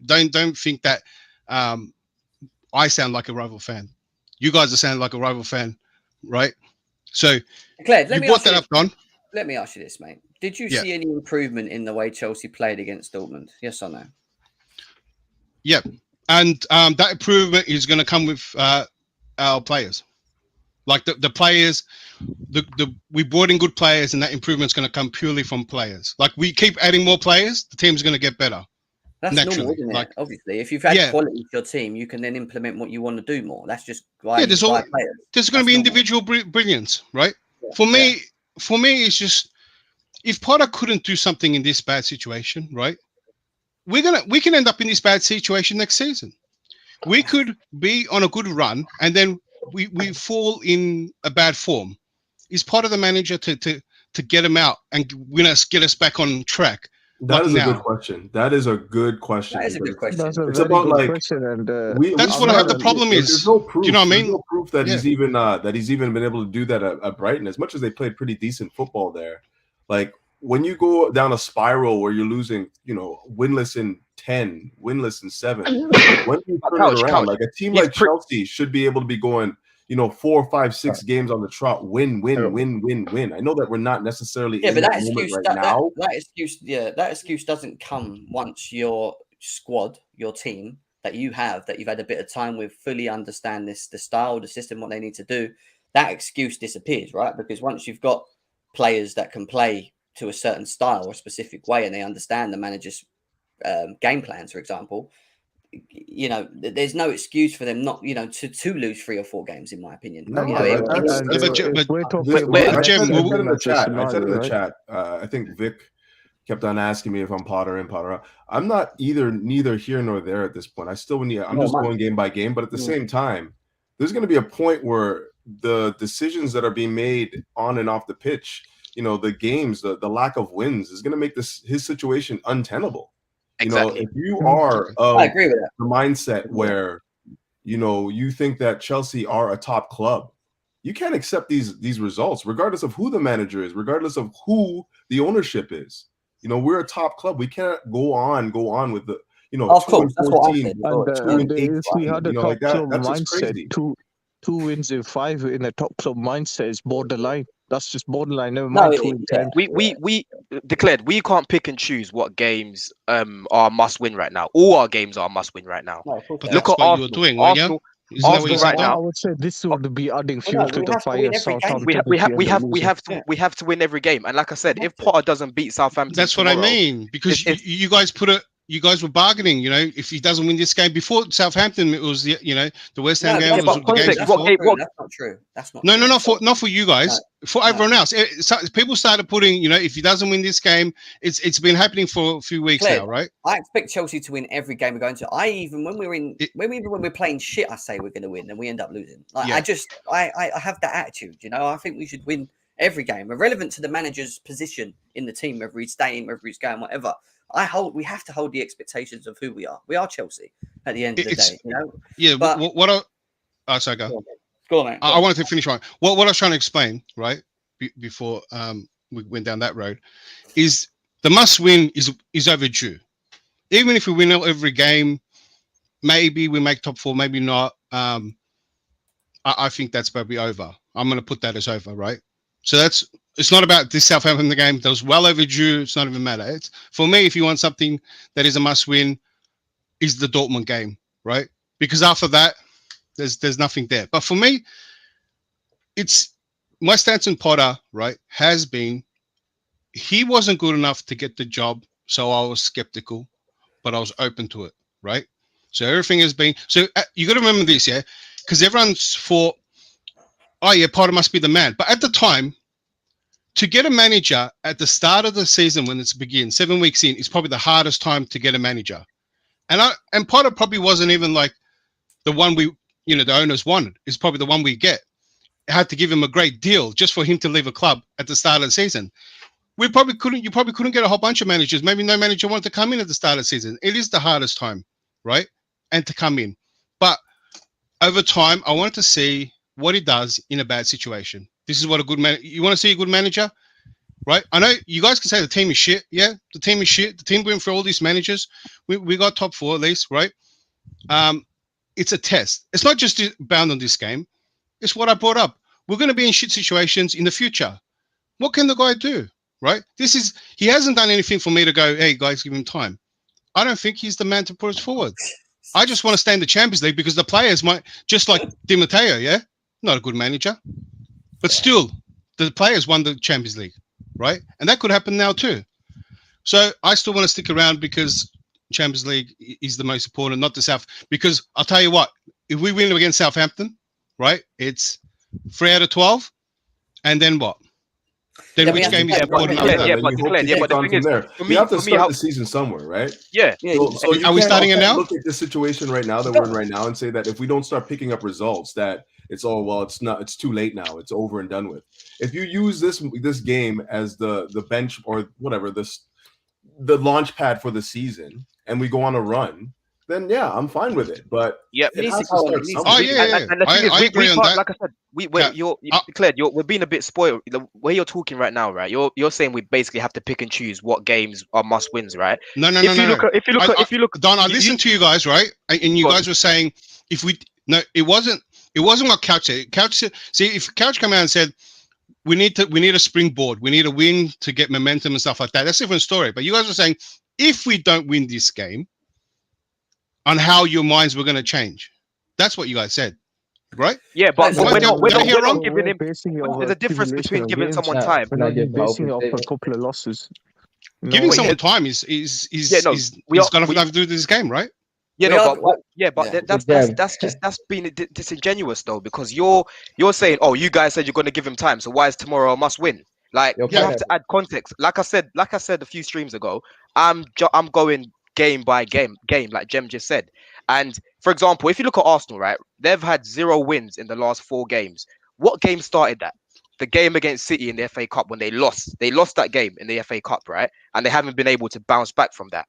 don't think that I sound like a rival fan. You guys are sounding like a rival fan, right? So Claire, you brought that up, Don. Let me ask you this, mate. Did you see any improvement in the way Chelsea played against Dortmund? Yes or no? Yeah. And that improvement is going to come with our players. Like the players, we brought in good players, and that improvement's going to come purely from players. Like we keep adding more players, the team's going to get better. That's naturally. Normal, isn't it? Obviously, if you've had quality to your team, you can then implement what you want to do more. That's just there's going to be individual brilliance, right? Yeah. For me, it's just if Potter couldn't do something in this bad situation, right? We can end up in this bad situation next season. We could be on a good run and then we fall in a bad form. Is Potter the manager to get him out and get us back on track? That is a now? good question. That is a good question. That is a good question. That's a It's very about, good like, question, and That's what the problem is. There's no proof. Do you know what I mean? There's no proof that he's even been able to do that at Brighton. As much as they played pretty decent football there, like when you go down a spiral where you're losing, winless in 10, winless in 7, when you turn it around, like a team like Chelsea should be able to be going, 4, 5, 6 games on the trot, win. I know that we're not necessarily in but that excuse right now. That excuse doesn't come once your squad, your team that you've had a bit of time with, fully understand the style, the system, what they need to do. That excuse disappears, right? Because once you've got players that can play to a certain style or a specific way, and they understand the manager's game plans, for example, there's no excuse for them not, to lose 3 or 4 games, in my opinion. No, I said in the chat, I think Vic kept on asking me if I'm Potter in, Potter out. I'm not neither here nor there at this point. I'm just going game by game, but at the same time, there's going to be a point where the decisions that are being made on and off the pitch, the games, the lack of wins is going to make his situation untenable. Exactly. If you are I agree with that. The mindset where you think that Chelsea are a top club, you can't accept these results, regardless of who the manager is, regardless of who the ownership is. We're a top club. We can't go on with the of course, that's what I said. And if we had a top club mindset, crazy. two wins in 5 in a top club mindset is borderline. That's just borderline. Never mind 2 in 10. We declared we can't pick and choose what games are must win right now. All our games are must win right now. But Look at what Arsenal. you're doing, Arsenal right now. I would say this would be adding fuel to the fire. We have to win every game. And like I said, if Potter doesn't beat Southampton, that's what I mean. Because you guys you guys were bargaining, if he doesn't win this game before Southampton, it was the West Ham game was the game before. That's not true. That's not. No, not for you guys. For everyone else, people started putting, if he doesn't win this game, it's been happening for a few weeks now, right? I expect Chelsea to win every game we're going to. When we're playing shit, I say we're going to win, and we end up losing. I have that attitude. I think we should win every game, irrelevant to the manager's position in the team, whether he's staying, whether he's going, whatever. We have to hold the expectations of who we are. We are Chelsea at the end of the day, Yeah, but sorry, go. Go on, mate. I wanted to finish one. What I was trying to explain, right, before we went down that road, is the must win is overdue. Even if we win every game, maybe we make top 4, maybe not. I think that's probably over. I'm going to put that as over, right? So it's not about this Southampton game. That was well overdue. It's not even matter. It's for me, if you want something that is a must win, is the Dortmund game, right? Because after that, there's nothing there. But for me, it's my stance on Potter, right, has been he wasn't good enough to get the job, so I was skeptical, but I was open to it, right? So everything has been. So you got to remember this, yeah, because everyone's thought, oh yeah, Potter must be the man. But at the time, to get a manager at the start of the season when it's begins, 7 weeks in, is probably the hardest time to get a manager. And Potter probably wasn't even like the one the owners wanted. It's probably the one we get. I had to give him a great deal just for him to leave a club at the start of the season. You probably couldn't get a whole bunch of managers. Maybe no manager wanted to come in at the start of the season. It is the hardest time, right? And to come in. But over time, I wanted to see what he does in a bad situation. This is what a good man. You want to see a good manager, right? I know you guys can say the team is shit. Yeah, the team is shit. The team went for all these managers. We got top 4 at least, right? It's a test. It's not just bound on this game. It's what I brought up. We're going to be in shit situations in the future. What can the guy do, right? He hasn't done anything for me to go, hey, guys, give him time. I don't think he's the man to put us forward. I just want to stay in the Champions League because the players might, just like Di Matteo, yeah? Not a good manager. But still, the players won the Champions League, right? And that could happen now too. So I still want to stick around because Champions League is the most important, not the South. Because I'll tell you what, if we win against Southampton, right, it's 3 out of 12. And then what? Then Yeah, which but game is yeah, but important declared, after yeah, that? but and you hope declared, to yeah, kick but the on thing from is, there. for You have to me, start how, the season somewhere, right? yeah, Yeah, So you Are we can't starting it now? look at this situation right now that we're in right now and say that if we don't start picking up results, that it's it's too late now. It's over and done with. If you use this game as the bench or whatever, the launch pad for the season, and we go on a run, then yeah, I'm fine with it. But yep. it needs has to to go on, start it needs to Oh somewhere. be- yeah, yeah. And the thing is, I agree we on can't, that. like I said, Cat, you're I- declared. We're being a bit spoiled. The way you're talking right now, right? You're saying we basically have to pick and choose what games are must wins, right? No, no, If no, you no, look no. at, if you look at, if you look, Don, I you- listened to you guys, right? And you Go on. guys were saying if we no, it wasn't what Couch said. Couch said, see, if Couch came out and said we need a springboard, we need a win to get momentum and stuff like that, that's a different story. But you guys were saying if we don't win this game, on how your minds were going to change. That's what you guys said, right? yeah, but Did I we're get- not, we're did I not, hear we're not wrong? giving him. basing it There's off a difference accumulation between of giving games. someone Yeah. time. We're Can I not give my basing it off a opinion? couple of losses. Giving No, someone time is Yeah, no, we are- going to we- have to do this game, right? Yeah, We no, are- but what? Yeah, but yeah. that's being disingenuous though, because you're saying, oh, you guys said you're going to give him time, so why is tomorrow a must win? Like Yo, you have pineapple. to add context. Like I said a few streams ago, I'm going game by game, like Jem just said. And for example, if you look at Arsenal, right, they've had 0 wins in the last 4 games. What game started that? The game against City in the FA Cup when they lost. They lost that game in the FA Cup, right? And they haven't been able to bounce back from that.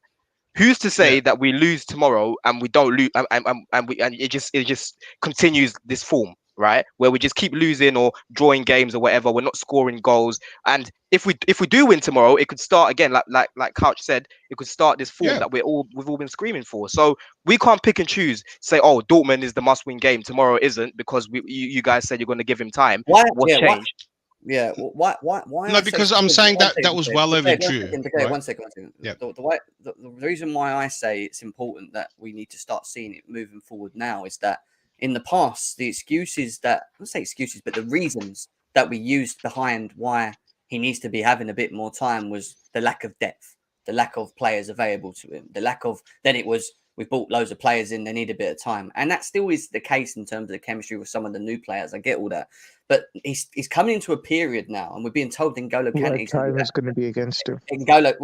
Who's to say that we lose tomorrow and we don't lose and it just continues this form, right? Where we just keep losing or drawing games or whatever. We're not scoring goals. And if we do win tomorrow, it could start again, like Couch said, it could start this form Yeah. that we've all been screaming for. So we can't pick and choose, say, oh, Dortmund is the must-win game, tomorrow isn't, because you guys said you're going to give him time. Why? What's Yeah, why? changed? Yeah, why? No, because I'm saying that was well okay, overdue. okay, Right? one second. Yeah. The reason why I say it's important that we need to start seeing it moving forward now is that in the past, the excuses that, I don't say excuses, but the reasons that we used behind why he needs to be having a bit more time was the lack of depth, the lack of players available to him, the lack of, then it was, we bought loads of players in, they need a bit of time. And that still is the case in terms of the chemistry with some of the new players. I get all that. But he's coming into a period now, and we're being told N'Golo what Kante time is going to be against him. N'Golo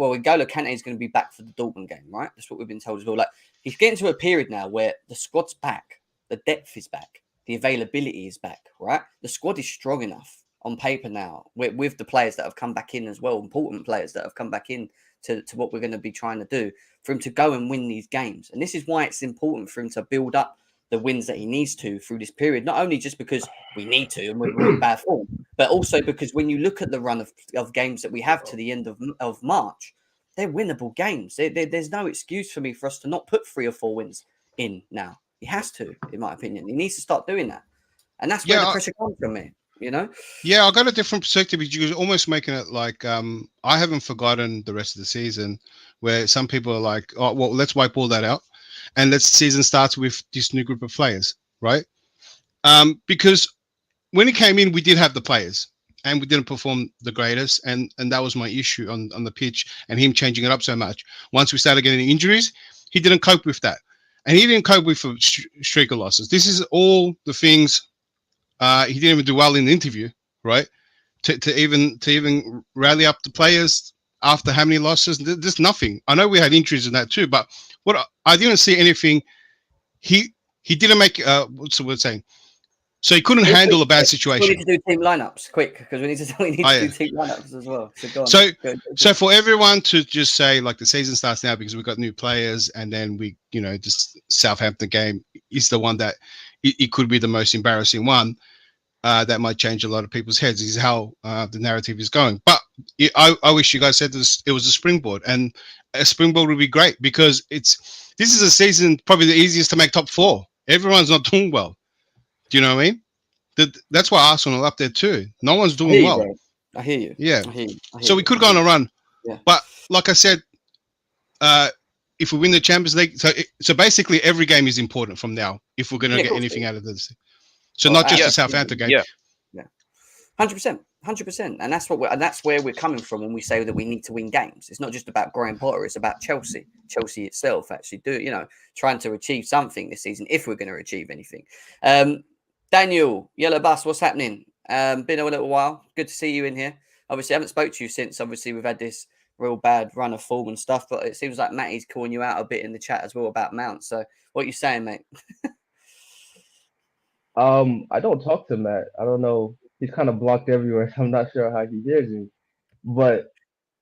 Kante is going to be back for the Dortmund game, right? That's what we've been told as well. Like, he's getting to a period now where the squad's back, the depth is back, the availability is back, right? The squad is strong enough on paper now with the players that have come back in as well, important players that have come back in to what we're going to be trying to do, for him to go and win these games. And this is why it's important for him to build up the wins that he needs to through this period, not only just because we need to and we're in bad form, but also because when you look at the run of games that we have to the end of March, they're winnable games. There's no excuse for me for us to not put 3 or 4 wins in now. He has to, in my opinion. He needs to start doing that. And that's where the pressure comes from me, you know? Yeah, I got a different perspective. You're almost making it like I haven't forgotten the rest of the season, where some people are like, oh, well, let's wipe all that out. And let's season starts with this new group of players, right? Because when he came in, we did have the players and we didn't perform the greatest. And that was my issue on the pitch and him changing it up so much. Once we started getting injuries, he didn't cope with that. And he didn't cope with streak of losses. This is all the things he didn't even do well in the interview, right? To even rally up the players after how many losses? There's nothing. I know we had injuries in that too, but what I didn't see anything. He didn't make what's the word saying? So he couldn't handle a bad situation. We need to do team lineups quick because we need to do team lineups as well. So go on. So for everyone to just say like the season starts now because we've got new players, and then we just Southampton game is the one that it could be the most embarrassing one. That might change a lot of people's heads. Is how the narrative is going. But I wish you guys said this. It was a springboard, and a springboard would be great because this is a season probably the easiest to make top 4. Everyone's not doing well. Do you know what I mean? That's why Arsenal are up there too. No one's doing well. Bro. I hear you. Yeah. I hear you. So we could go on a run. Yeah. But like I said, if we win the Champions League, so basically every game is important from now if we're going to get anything out of this. So not just the Southampton game. Yeah. 100%. And that's where we're coming from when we say that we need to win games. It's not just about Graham Potter, it's about Chelsea itself actually trying to achieve something this season if we're going to achieve anything. Daniel, Yellow Bus, what's happening? Been a little while. Good to see you in here. obviously I haven't spoke to you since. Obviously we've had this real bad run of form and stuff, but it seems like Matty's calling you out a bit in the chat as well about Mount. So what are you saying, mate? I don't talk to Matt. I don't know. He's kind of blocked everywhere, so I'm not sure how he hears me. But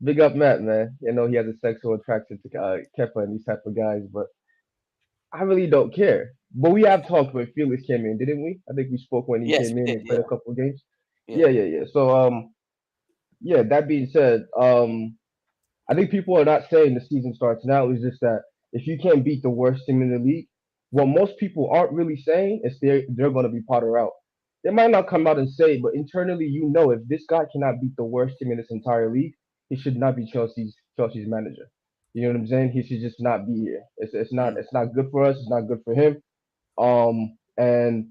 big up Matt, man. You know he has a sexual attraction to Kepa and these type of guys, but I really don't care. But we have talked when Felix came in, didn't we? I think we spoke when he Yes, came we in did, and played yeah. a couple of games. Yeah. Yeah. So yeah. That being said, I think people are not saying the season starts now. It's just that if you can't beat the worst team in the league, what most people aren't really saying is they're going to be Potter out. They might not come out and say it, but internally, you know, if this guy cannot beat the worst team in this entire league, he should not be Chelsea's manager. You know what I'm saying? He should just not be here. It's not good for us. It's not good for him. And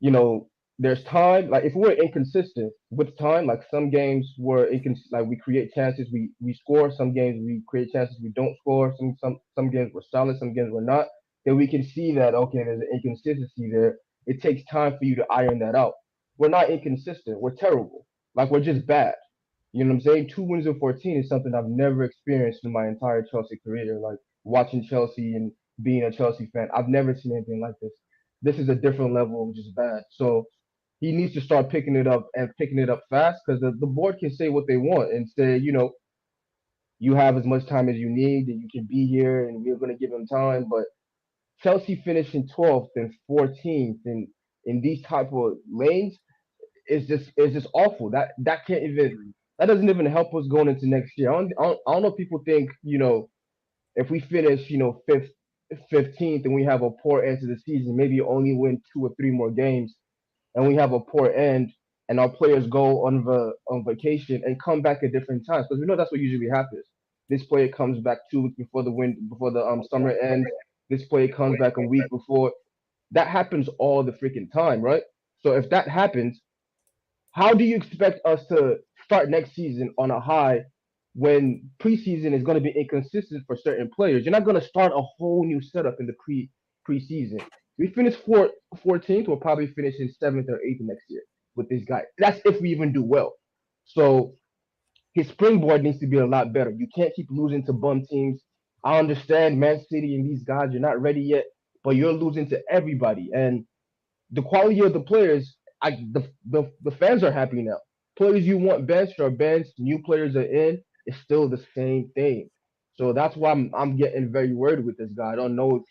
you know, there's time. Like if we're inconsistent with time, like some games we're like we create chances, we score. Some games we create chances, we don't score. Some games we're solid, some games we're not. Then we can see that okay, there's an inconsistency there. It takes time for you to iron that out. We're not inconsistent. We're terrible. Like we're just bad. You know what I'm saying? 2 wins in 14 is something I've never experienced in my entire Chelsea career. Like watching Chelsea and being a Chelsea fan, I've never seen anything like this. This is a different level of just bad. So he needs to start picking it up and picking it up fast because the board can say what they want and say, you know, you have as much time as you need and you can be here and we're going to give him time. But Chelsea finishing 12th and 14th in these type of lanes is just awful. That can't even that doesn't even help us going into next year. I don't know if people think, you know, if we finish, you know, 15th and we have a poor end to the season, maybe only win 2 or 3 more games and we have a poor end and our players go on vacation and come back at different times because we know that's what usually happens. This player comes back 2 weeks before the summer ends. This player comes back a week before. That happens all the freaking time, right? So if that happens, how do you expect us to start next season on a high when preseason is going to be inconsistent for certain players? You're not going to start a whole new setup in the preseason. We finish 14th, we'll probably finish in 7th or 8th next year with this guy. That's if we even do well. So his springboard needs to be a lot better. You can't keep losing to bum teams. I understand Man City and these guys, you're not ready yet, but you're losing to everybody. And the quality of the players, the fans are happy now. Players you want benched are benched, new players are in. It's still the same thing. So that's why I'm getting very worried with this guy. I don't know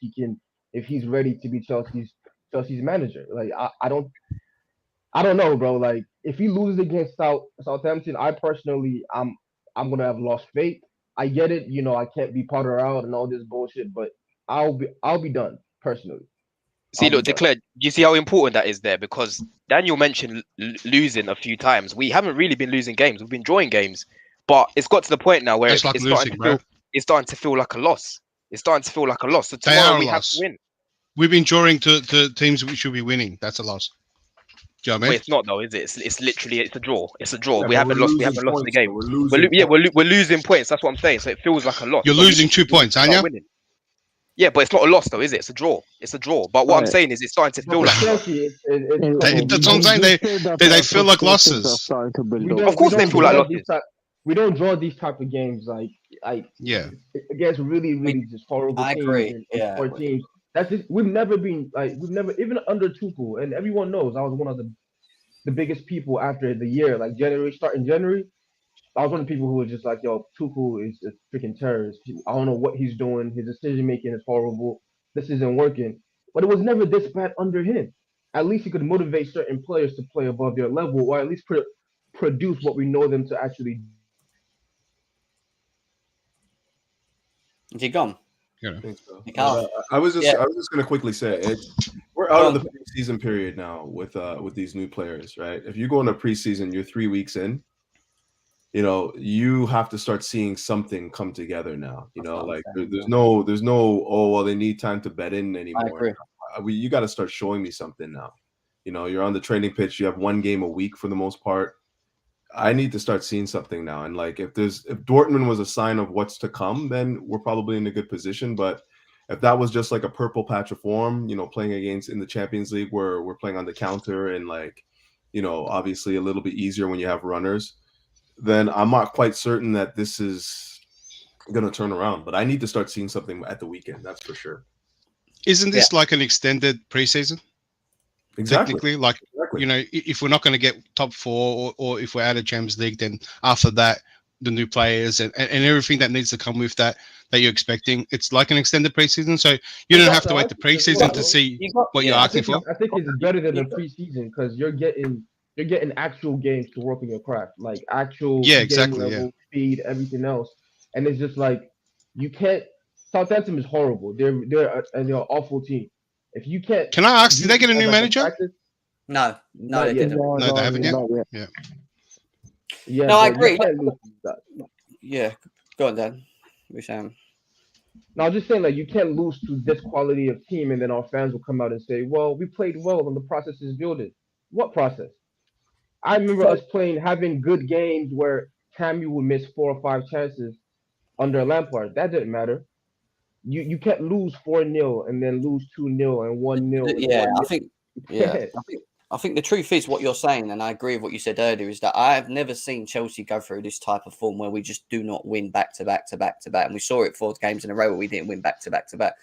if he's ready to be Chelsea's manager. Like I don't know, bro. Like if he loses against Southampton, I'm gonna have lost faith. I get it, you know, I can't be Potter out and all this bullshit, but I'll be done personally. See, I'll be look, done. Declare, you see how important that is there? Because Daniel mentioned losing a few times. We haven't really been losing games. We've been drawing games. But it's got to the point now where That's like losing, bro. it's starting to feel like a loss. It's starting to feel like a loss. So They tomorrow are a we have loss. to win. We've been drawing to teams we should be winning. That's a loss. Do you know what I But mean? it's not though, is it? It's literally it's a draw. It's a draw. Yeah, We but haven't we're lost. We losing haven't lost the points, game. though. We're losing We're losing points. That's what I'm saying. So it feels like a loss. You're So we losing need 2 to points, start aren't you? winning. Yeah, but it's not a loss though, is it? It's a draw. It's a draw. But what I'm Right. saying is it's starting to But feel for like a loss. Chelsea, it's They- simple. that's what I'm saying. They feel like losses. Of course they feel like losses. We don't draw these type of games like Yeah. against really just horrible I teams agree, and yeah. poor teams. That's just we've never even under Tuchel, and everyone knows I was one of the biggest people after the year, like starting January. I was one of the people who was just like, yo, Tuchel is a freaking terrorist. I don't know what he's doing. His decision making is horrible. This isn't working. But it was never this bad under him. At least he could motivate certain players to play above their level, or at least produce what we know them to actually. Is he gone? I think so. He can't. I was just going to quickly say we're out of the preseason period now with these new players, right? If you go into preseason, you're 3 weeks in. You know, you have to start seeing something come together now. You know, like there's no oh well they need time to bed in anymore. I agree. You got to start showing me something now. You know, you're on the training pitch. You have one game a week for the most part. I need to start seeing something now. And like if Dortmund was a sign of what's to come, then we're probably in a good position. But if that was just like a purple patch of form, you know, playing against in the Champions League where we're playing on the counter and like, you know, obviously a little bit easier when you have runners. then I'm not quite certain that this is going to turn around. But I need to start seeing something at the weekend. That's for sure. Isn't this like an extended preseason? Exactly. Technically, like you know, if we're not going to get top 4 or if we're out of Champions League, then after that, the new players and everything that needs to come with that you're expecting, it's like an extended preseason. So you don't have to wait the preseason to see what you're asking for. I think it's better than the preseason because you're getting actual games to work on your craft, like actual game level, speed, everything else. And it's just like you can't. Southampton is horrible. They're an awful team. If you can't, can I ask? Did they get a new manager? No, they didn't. No, they haven't yet. Yeah. No, I agree. Yeah, go on, Dan. We're saying. No, I'm just saying, like, you can't lose to this quality of team, and then our fans will come out and say, "Well, we played well, and the process is building." What process? I remember us having good games where Tammy would miss 4 or 5 chances under Lampard. That didn't matter. You can't lose 4-0 and then lose 2-0 and 1-0. Yeah, I think the truth is what you're saying, and I agree with what you said earlier, is that I've never seen Chelsea go through this type of form where we just do not win back to back to back to back. And we saw it 4 games in a row where we didn't win back to back to back.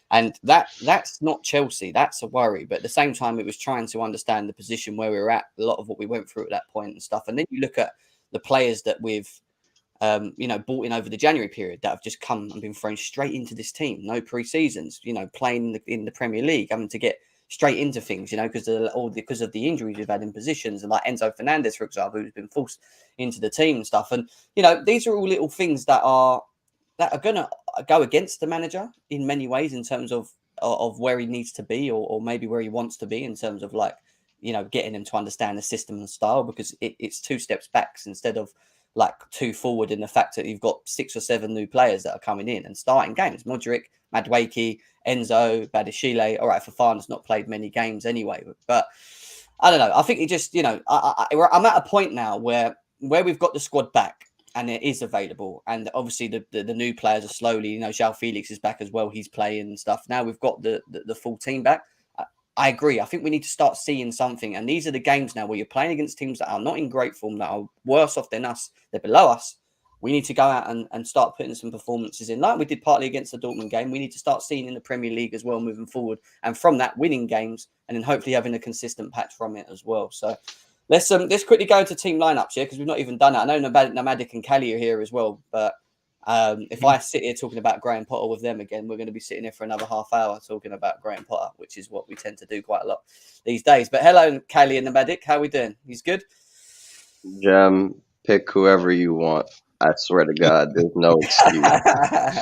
And that's not Chelsea. That's a worry. But at the same time, it was trying to understand the position where we were at, a lot of what we went through at that point and stuff. And then you look at the players that we've bought in over the January period that have just come and been thrown straight into this team. No pre-seasons, playing in the Premier League, having to get straight into things, because of the injuries we've had in positions, and like Enzo Fernandez, for example, who's been forced into the team and stuff. And these are all little things that are going to go against the manager in many ways in terms of where he needs to be or maybe where he wants to be in terms of getting him to understand the system and style, because it's 2 steps back instead of 2 forward, in the fact that you've got 6 or 7 new players that are coming in and starting games. Modric, Madueke, Enzo, Badiashile. All right, Fofana's not played many games anyway, but I don't know. I think it just, I'm at a point now where we've got the squad back and it is available, and obviously the new players are slowly. João Felix is back as well; he's playing and stuff. Now we've got the full team back. I agree. I think we need to start seeing something. And these are the games now where you're playing against teams that are not in great form, that are worse off than us, they're below us. We need to go out and start putting some performances in, like we did partly against the Dortmund game. We need to start seeing in the Premier League as well moving forward. And from that, winning games, and then hopefully having a consistent patch from it as well. So let's quickly go into team lineups here, because we've not even done that. I know Nomadic and Callie are here as well, but if I sit here talking about Graham Potter with them again, we're going to be sitting here for another half hour talking about Graham Potter, which is what we tend to do quite a lot these days. But hello, Callie and Nomadic. How are we doing? He's good? Gem, pick whoever you want. I swear to God, there's no excuse.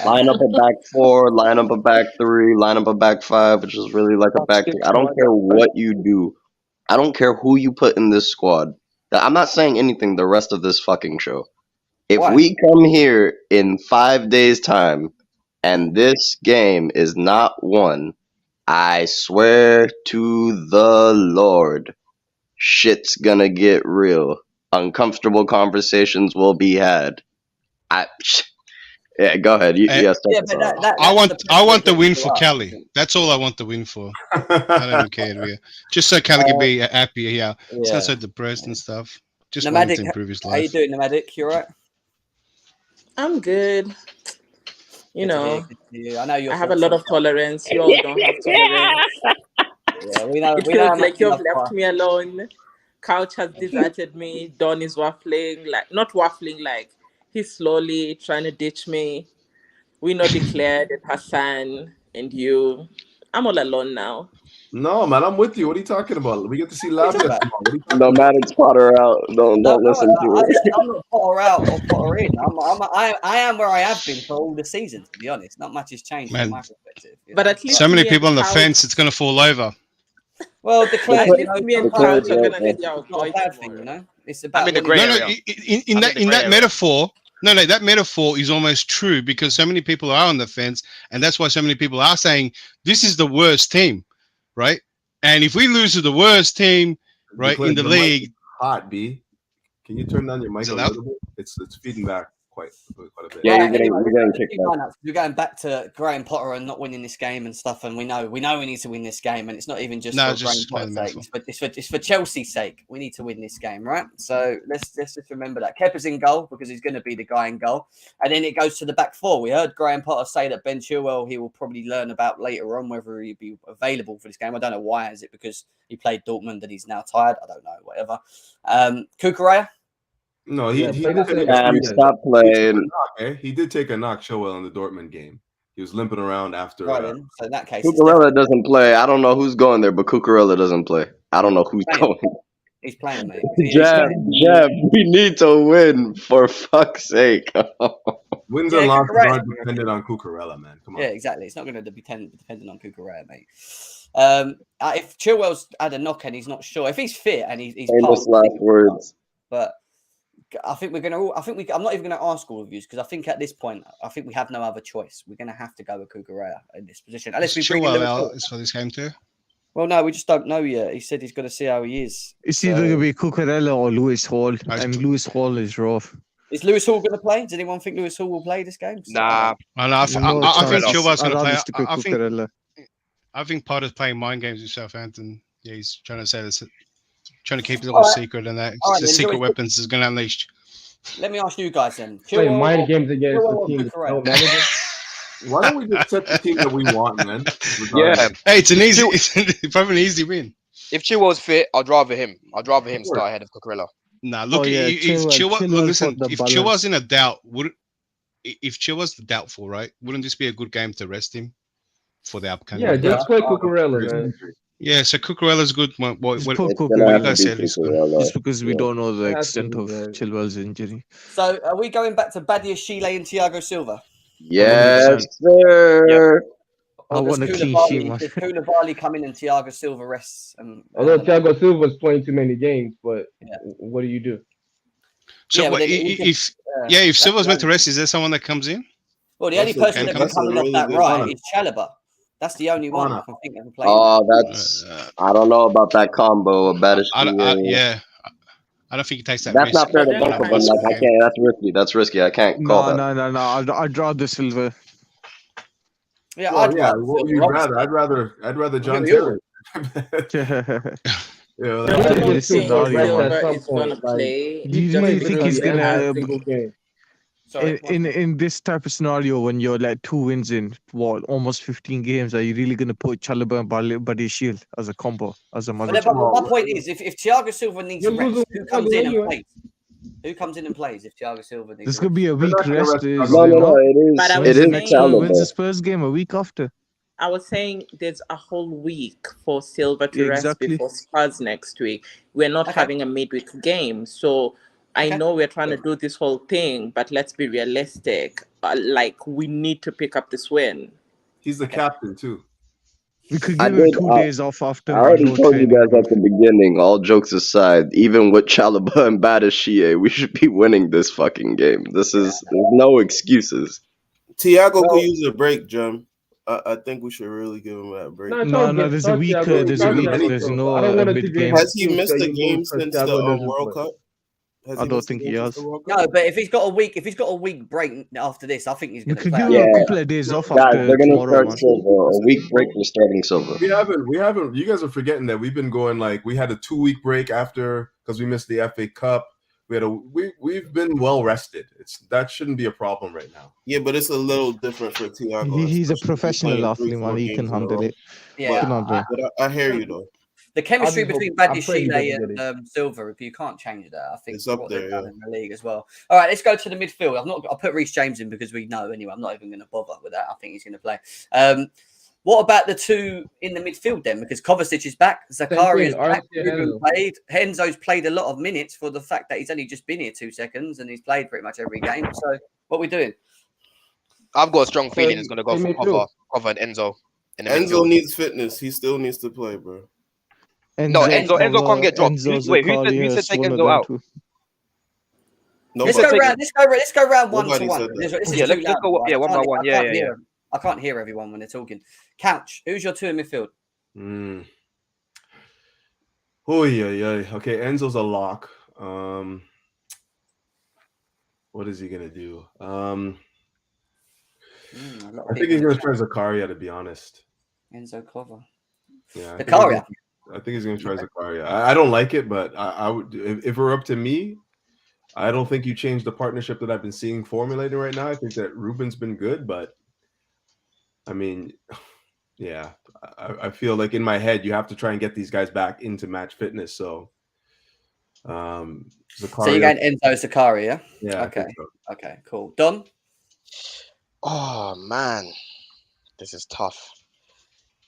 Line up a back 4, line up a back 3, line up a back 5, which is really like a back 3. I don't care what you do. I don't care who you put in this squad. I'm not saying anything the rest of this fucking show. If we come here in 5 days' time and this game is not won, I swear to the Lord, shit's gonna get real. Uncomfortable conversations will be had. Yeah, go ahead. I want the win for Kelly. That's all I want the win for. I don't care. Yeah. Just so Kelly can be happy. Yeah. It's not so depressed and stuff. Just wanting to improve his life. How you doing, Nomadic? You all right? I'm good. I know I have a lot of tolerance. You all don't have tolerance. Yeah, we know. It feels like you've left me alone. Couch has deserted me. Don is waffling, not waffling, he's slowly trying to ditch me. We know declared and Hassan and you. I'm all alone now. No, man, I'm with you. What are you talking about? We get to see Lavia tomorrow. Nomadic's Potter out. Don't listen to it. I'm not Potter out or Potter in. I am where I have been for all the season, to be honest. Not much has changed from my perspective. But at least so many people on the fence, it's going to fall over. Well, me and Couch are going to let you out. Not a bad thing, It's about in the grey area. In that metaphor. No, that metaphor is almost true, because so many people are on the fence, and that's why so many people are saying this is the worst team, right? And if we lose to the worst team, right, in the league, hot B. Can you turn down your mic a little bit? It's feeding back. quite a bit. Yeah, Right, you're getting anyway, let's go to kicked the out. lineups. We're going back to Graham Potter and not winning this game and stuff, and we know we need to win this game, and it's not even just No, for just Graham explain Potter's the sake. It's for Chelsea's sake. We need to win this game, right? So let's just remember that Kepa's in goal because he's going to be the guy in goal, and then it goes to the back four. We heard Graham Potter say that Ben Chilwell he will probably learn about later on whether he'll be available for this game. I don't know why. Is it because he played Dortmund and he's now tired? I don't know. Whatever. Kukurea. No, Yeah, he play did this take in- a And serious- stop he took a playing. knock, eh? He did take a knock, Chilwell, in the Dortmund game. He was limping around after. Right then. So in that case, it's Cucurella doesn't play. I don't know who's going there, but Cucurella doesn't play. I don't know who's Playing. going. he's playing, mate. Jeb, we need to win for fuck's sake. Wins Yeah, and losses Cucurella. aren't dependent on Cucurella, man. Come on. Yeah, exactly. It's not going to be dependent on Kukurea, mate. If Chilwell's had a knock and he's not sure, if he's fit and he's Famous pumped, last words. but I think we're going to. I'm not even going to ask all of you because I think at this point, I think we have no other choice. We're going to have to go with Kukurea in this position, unless we bring in Chilwell Lewis out Hall. is for this game too. Well, no, we just don't know yet. He said he's got to see how he is. It's either going to be Cucurella or Lewis Hall, Nice. and Lewis Hall is rough. Is Lewis Hall going to play? Does anyone think Lewis Hall will play this game? Nah, I think Chilwell's going to play. I think Cucurella. Potter's playing mind games with Southampton. Yeah, he's trying to say this, trying to keep it all secret, and that All right, the then, secret Lewis- weapons is going to unleash. Let me ask you guys then. Play Chilwell- mind games against Chilwell the or team that Kukurea? don't manage it. Why don't we just set the team that we want, man? yeah. Hey, it's an easy, it's probably an easy win. If Chilwell's fit, I'd rather him start ahead of Cucurella. Nah, look, Oh, yeah, if Chilwell listen, for the if balance. Chilwell's in a doubt, if Chilwell's doubtful, right? Wouldn't this be a good game to rest him for the upcoming? Yeah, game? just play Cucurella, man. Yeah, so Cucurella's good. What Just what put It's gonna Cucurella, have you guys to be said is good. Cucurella. just because we don't know the It has to extent be, of man. Chilwell's injury. So are we going back to Badia Shile and Thiago Silva? Yes, sir. I Or does want a clean sheet, Koulibaly- man. Does Koulibaly come in and Thiago Silva rests? Although Thiago Silva's playing too many games, but Yeah. what do you do? So Yeah, but what, then we can- if Silva's meant to rest, is there someone that comes in? Well, the only That's a- person that can that's come a in off really that good right one. is Chalobah. That's the only one I can think of playing. Oh, that's. I don't know about that combo of Badish. Yeah, I don't think he takes that That's risk. not fair to But both then of them. Like, I can't. That's risky. That's risky. I can't call No, that. no. I'd rather Silva. Yeah, Well, I'd yeah. rather What would you Silva, rather? I'd rather John Who are Terry. Yeah, No, like- I Yeah, don't this think is Dario, Silva man. At some is going to point, like, play. Do you Just really because think he's he gonna has every the- single game? Sorry, In this type of scenario, when you're like 2 wins in almost 15 games, are you really going to put Chalobah and Badi Shield as a combo, as a But, mother? but my point is, if Thiago Silva needs You're rest, losing who comes in and anyway. plays? Who comes in and plays if Thiago Silva needs There's rest? going to be a week not gonna rest. rest Is Chalobah. No, there not? it But I is. was It is saying- When's the Chalobah. Spurs game? A week after? I was saying there's a whole week for Silva to Yeah, rest exactly. before Spurs next week. We're not Okay. having a midweek game. So I Okay. know we're trying to do this whole thing, but let's be realistic. Like, we need to pick up this win. He's the captain too. We could I give him did- 2 I- days off after. I already no told you training. guys at the beginning, all jokes aside, even with Chalobah and Badish, we should be winning this fucking game. There's no excuses. Thiago Well- could use a break, Jim. I think we should really give him that break. No, there's a week. There's a week. There's no mid game. Has he missed a game since the World Cup? Has I he don't missed a think game he since has. the World Cup? No, but if he's got a week break after this, I think he's We going to could play. give Yeah. him a couple of days off Guys, after they're gonna tomorrow, man. start Silva. A week break for starting Silva. We haven't. You guys are forgetting that we've been going like we had a 2-week break after because we missed the FA Cup. We've been well rested. That shouldn't be a problem right now. Yeah, but it's a little different for Thiago. He's a especially professional playing athlete, 3-4 man. He games can in a handle row. it. Yeah, Come on, bro. But I hear you though. the chemistry I just between hope- I'm Badia praying he Shile doesn't get and Silva, if you can't change that, I think It's up what they've there, done yeah. in the league as well. All right, let's go to the midfield. I'll put Reece James in because we know anyway. I'm not even going to bother with that. I think he's going to play. What about the two in the midfield then? Because Kovacic is back, Zakaria's thing, back, RC Ruben Enzo. played. Henzo's played a lot of minutes for the fact that he's only just been here 2 seconds and he's played pretty much every game. So what are we doing? I've got a strong feeling it's going to go Same for midfield. cover and Enzo. In the Enzo midfield. needs fitness. He still needs to play, bro. No, Enzo can't get dropped. Who said take Enzo out? Let's Nobody. go round one to Nobody one. said that. This is Yeah, too let's loud, go. right? Yeah, one by one. Yeah, yeah. I can't hear everyone when they're talking. Couch, who's your two in midfield? Oh yeah. Okay, Enzo's a lock. What is he gonna do? A lot of I think he's gonna try Zakaria, to be honest. Enzo cover. Yeah, Zakaria. I think he's gonna try Zakaria. I don't like it, but I would if it were up to me. I don't think you change the partnership that I've been seeing formulating right now. I think that Ruben's been good, but I mean, yeah, I feel like in my head you have to try and get these guys back into match fitness. So, Zakaria. So you're going Enzo Zakaria? Yeah. Okay. Okay. Cool. Don. Oh man, this is tough.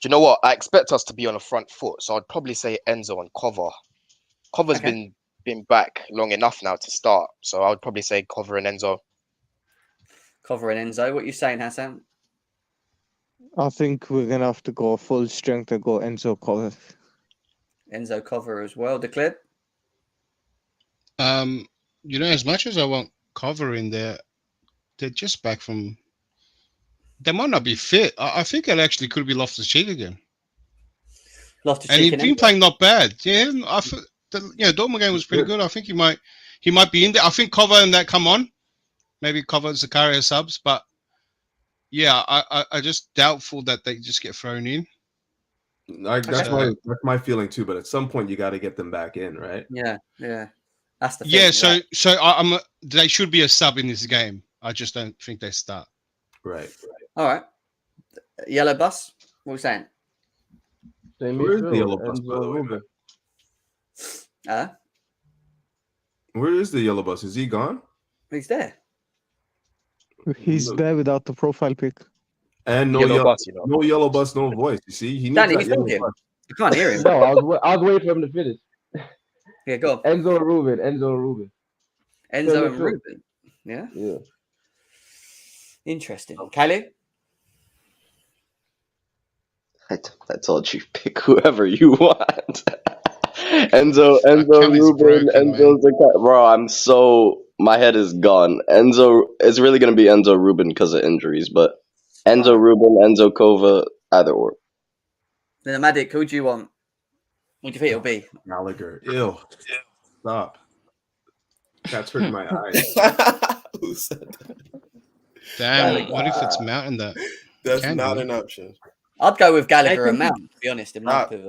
Do you know what? I expect us to be on a front foot, so I'd probably say Enzo and Cover. Cover's been back long enough now to start, so I would probably say Cover and Enzo. Cover and Enzo. What are you saying, Hassan? I think we're gonna have to go full strength and go Enzo cover. Enzo cover as well. Declared. You know, as much as I want Cover in there, they're just back from. They might not be fit. I think it actually could be Loftus-Cheek again. Loftus-Cheek and he's been playing not bad. Yeah, Dortmund game was pretty good. I think he might be in there. I think Cover and that come on. Maybe Cover Zakaria subs, but yeah, I just doubtful that they just get thrown in. That's my feeling too. But at some point, you got to get them back in, right? Yeah. That's the thing. Yeah, so they should be a sub in this game. I just don't think they start. Right. All right. Yellow bus. What are we saying? Where's the yellow bus? Where is the yellow bus? Is he gone? He's there. He's there without the profile pic. And no yellow bus, no yellow bus, no voice. You see, he needs Danny, that yellow bus. You can't hear him. No, I was waiting for him to finish. Yeah, go on. Enzo and Ruben. Enzo and Ruben. Yeah. Yeah. Interesting. Kelly? I told you, pick whoever you want. Enzo, Ruben, Enzo Zakaria. Bro, my head is gone. Enzo, it's really going to be Enzo Ruben because of injuries, but Enzo Ruben, Enzo Kova, either or. Then Madik, who do you want? What do you think it'll be? Gallagher. Ew. Stop. That's hurting my eyes. Who said that? Damn, what if it's Mountain that? That's not an option. I'd go with Gallagher and Mount, to be honest. Stop. Wait,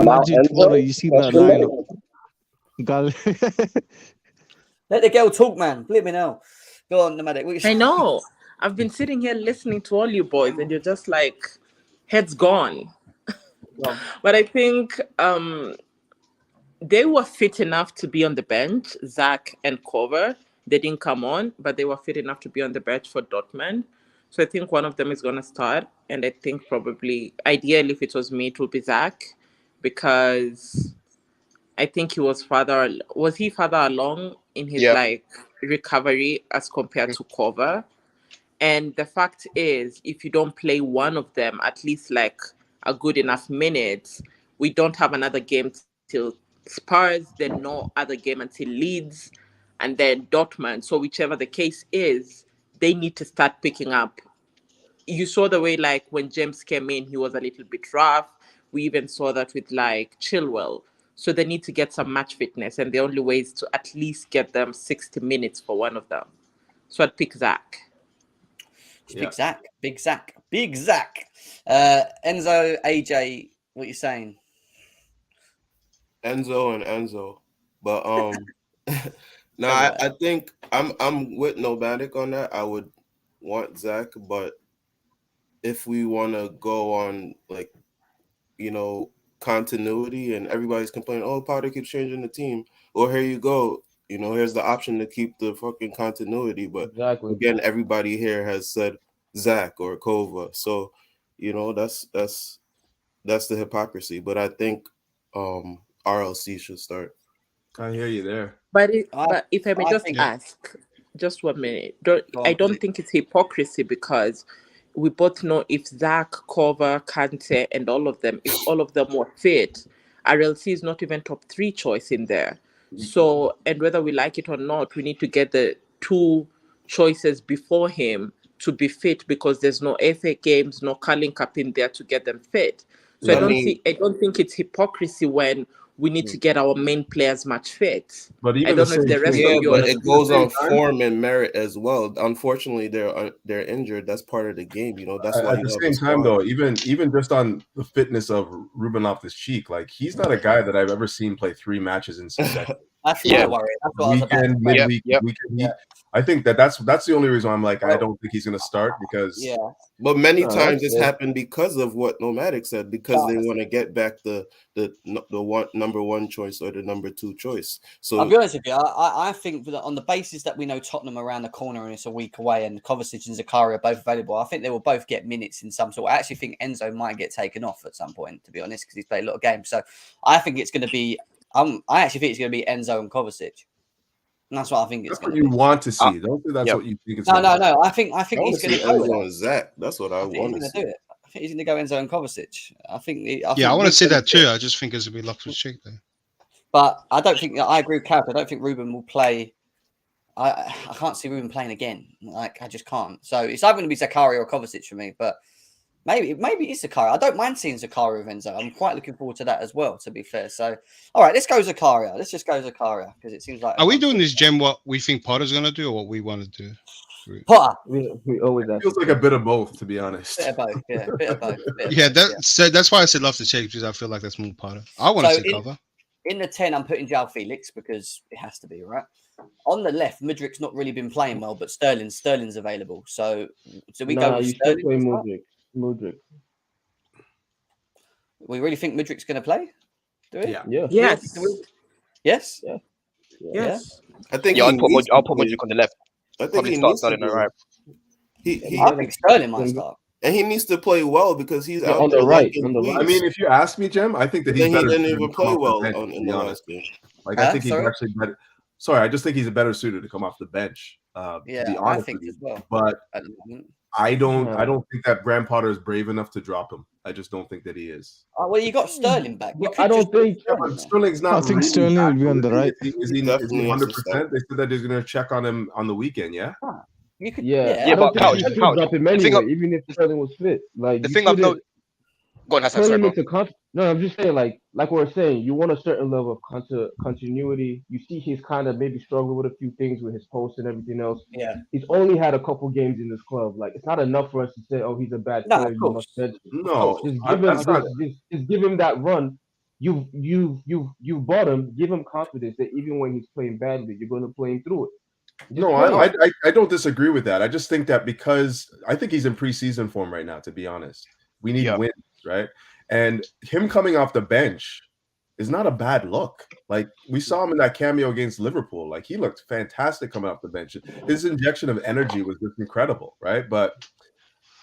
Mount you see that lineup? Let the girl talk, man. Flip me now. Go on, Nomadic. I know. I've been sitting here listening to all you boys, and you're just like, heads gone. But I think they were fit enough to be on the bench, Zach and Cover. They didn't come on, but they were fit enough to be on the bench for Dortmund. So I think one of them is going to start. And I think probably, ideally, if it was me, it would be Zach. Because I think he was further along in his recovery as compared to Cover. And the fact is, if you don't play one of them, at least like a good enough minutes, we don't have another game till Spurs, then no other game until Leeds, and then Dortmund. So whichever the case is, they need to start picking up. You saw the way, like, when James came in, he was a little bit rough. We even saw that with, like, Chilwell. So they need to get some match fitness, and the only way is to at least get them 60 minutes for one of them. So I'd pick Zach. Big Zach. Enzo, AJ, what are you saying? Enzo and Enzo. But no, I think I'm with Nomadic on that. I would want Zach, but if we want to go on, like, continuity, and everybody's complaining, oh, Potter keeps changing the team. Well, here you go. Here's the option to keep the fucking continuity. But again, everybody here has said Zach or Kova. So, that's the hypocrisy. But I think RLC should start. I hear you there. But if I may just ask, just 1 minute. I don't think it's hypocrisy, because we both know if Zach, Cover, Kante, and all of them, if all of them were fit, RLC is not even top 3 choice in there. So, and whether we like it or not, we need to get the 2 choices before him to be fit, because there's no FA games, no Carling Cup in there to get them fit. So I don't think it's hypocrisy when we need to get our main players match fit. But I even don't know if the rest Yeah, of you but are. it goes on form and merit as well. Unfortunately, they're injured. That's part of the game. You know, that's why at you the have same a time, squad. though, even just on the fitness of Ruben Loftus-Cheek, like he's not a guy that I've ever seen play 3 matches in succession. That's Yeah. my worry. That's what I was about Weekend, to say. midweek, Yep. weekend. I think that's the only reason I'm like, I don't think he's going to start because Yeah. But many No, times that's it's fair. happened because of what Nomadic said, because they That's want to get back the number 1 choice or the number 2 choice. I'll So be honest with you. I think that on the basis that we know Tottenham around the corner and it's a week away, and Kovacic and Zakaria are both available, I think they will both get minutes in some sort. I actually think Enzo might get taken off at some point, to be honest, because he's played a lot of games. So I think it's going to be. I actually think it's going to be Enzo and Kovacic. And that's what I think it's that's going what to you be. want to see. Don't think that's Yep. what you think it's No. gonna be. I think I want he's to going see to go with Enzo it. and Zach. That's what I I think he's want to going to see. do it. I think he's going to go Enzo and Kovacic. I think I want to see Ruben- that too. I just think it's gonna be Loftus-Cheek there. But I don't think I agree with Carrick. I don't think Ruben will play. I can't see Ruben playing again. Like I just can't. So it's either going to be Zakaria or Kovacic for me. But maybe it's Zakaria. I don't mind seeing Zakaria with Enzo. I'm quite looking forward to that as well. To be fair. So all right, let's go Zakaria. Let's just go Zakaria because it seems like. Are we doing this, Gem? What we think Potter's gonna do, or what we want to do? Potter? We always It feels like a bit of both, to be honest. Bit of both. Yeah, bit of both. Yeah, that's why I said Loftus-Cheek, because I feel like that's more Potter. I want to So see cover. In the 10, I'm putting João Felix because it has to be, right? On the left, Mudrik's not really been playing well, but Sterling's available. So do we go with you still Sterling? play to start? Mudrik. We really think Mudrik's going to play? Do we? Yeah. Yeah. Yes. Yes? Yes. I think Yeah, he needs I'll to put play. Modric on the left. I think Probably he start needs to Sterling on the play. right. He I think Sterling might start. and he needs to play well because he's out on there the right. locking On the leads. right. I mean, if you ask me, Jim, I think that he's Then he better. didn't suited even to come play off the well bench, to in be the honest. last game. Like I think he's sorry? actually better. Sorry, I just think he's a better suited to come off the bench. To be Yeah, I honest think with as you. well. But At the moment. I don't think that Graham Potter is brave enough to drop him. I just don't think that he is. Oh, well, you got Sterling back. You But could I don't just put think- Yeah, Sterling but there. Sterling's not. I think really Sterling back, will be on the though, right. Is He he definitely has to 100%? start. They said that they're going to check on him on the weekend. Yeah. You could, Yeah, Yeah, I don't but think Couch, you should Couch, drop him the thing anyway, of- even if Sterling was fit. Like The you thing I've shouldn't noticed. Go on, Hassan. turn Sorry, him bro. into No, I'm just saying, like we're saying, you want a certain level of continuity. You see, he's kind of maybe struggling with a few things with his posts and everything else. Yeah. He's only had a couple games in this club. Like it's not enough for us to say, oh, he's a bad No, player. of You course. must bench him. No, Just give him that's not. just give him that run. You bought him. Give him confidence that even when he's playing badly, you're going to play him through it. Just No, play him. I don't disagree with that. I just think that because I think he's in preseason form right now. To be honest, we need Yeah. wins, right? And him coming off the bench is not a bad look. Like we saw him in that cameo against Liverpool. Like he looked fantastic coming off the bench. His injection of energy was just incredible, right? But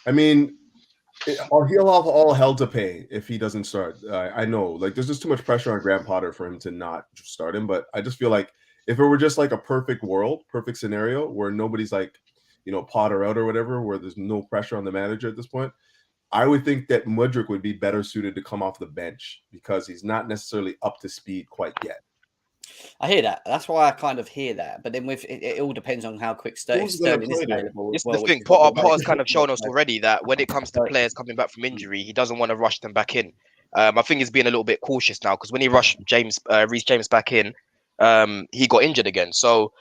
I mean, he'll have all hell to pay if he doesn't start. I know, like there's just too much pressure on Graham Potter for him to not start him. But I just feel like if it were just like a perfect world, perfect scenario where nobody's like, Potter out or whatever, where there's no pressure on the manager at this point, I would think that Mudryk would be better suited to come off the bench because he's not necessarily up to speed quite yet. I hear that. That's why I kind of hear that. But then with it all depends on how quick Who's gonna Sterling is play there? available. It's as well, the which thing. is what we're Potter's both- kind of shown us already that when it comes to players coming back from injury, he doesn't want to rush them back in. I think he's being a little bit cautious now because when he rushed Reece James back in, he got injured again. So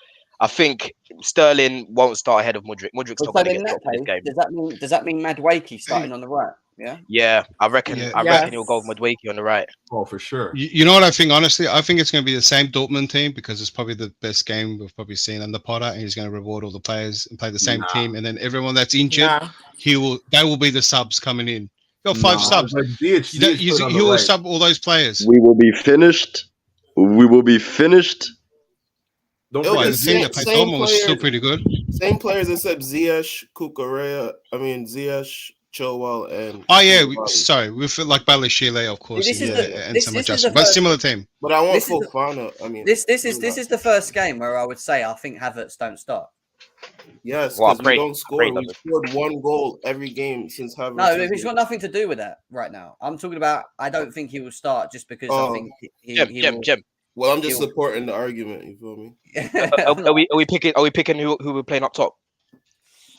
I think Sterling won't start ahead of Mudryk. Mudryk's not So going to in get that dropped in this case, game. does that mean Madueke starting on the right? Yeah. Yeah, I reckon. Yeah. I Yes. reckon he'll go with Madueke on the right. Oh, for sure. You know what I think? Honestly, I think it's going to be the same Dortmund team because it's probably the best game we've probably seen under Potter, and he's going to reward all the players and play the same team. And then everyone that's injured, Nah. they will be the subs coming in. You got 5 subs. Like Ziyech, You don't, Ziyech put on he the will right. sub all those players. We will be finished. We will be finished. Don't It'll Right, be the forget, team that played same Dortmund was still players. pretty good. Same players except Ziyech, Ziyech, Chilwell, and Oh yeah, Koulibaly. sorry, we feel like Baliashile, of course, This is and, the- and this- some this is the adjustments, but first- similar team. But I want This is the- Fofana. I mean, This is the first game where I would say I think Havertz don't start. yes, Well, because we great- don't score. great, We David. scored 1 goal every game since Havertz. No, has it's been- got nothing to do with that right now. I'm talking about I don't think he will start just because I Oh. think he will. Jem. Well, I'm just He'll- supporting the argument. You feel me? Are we picking who we're playing up top?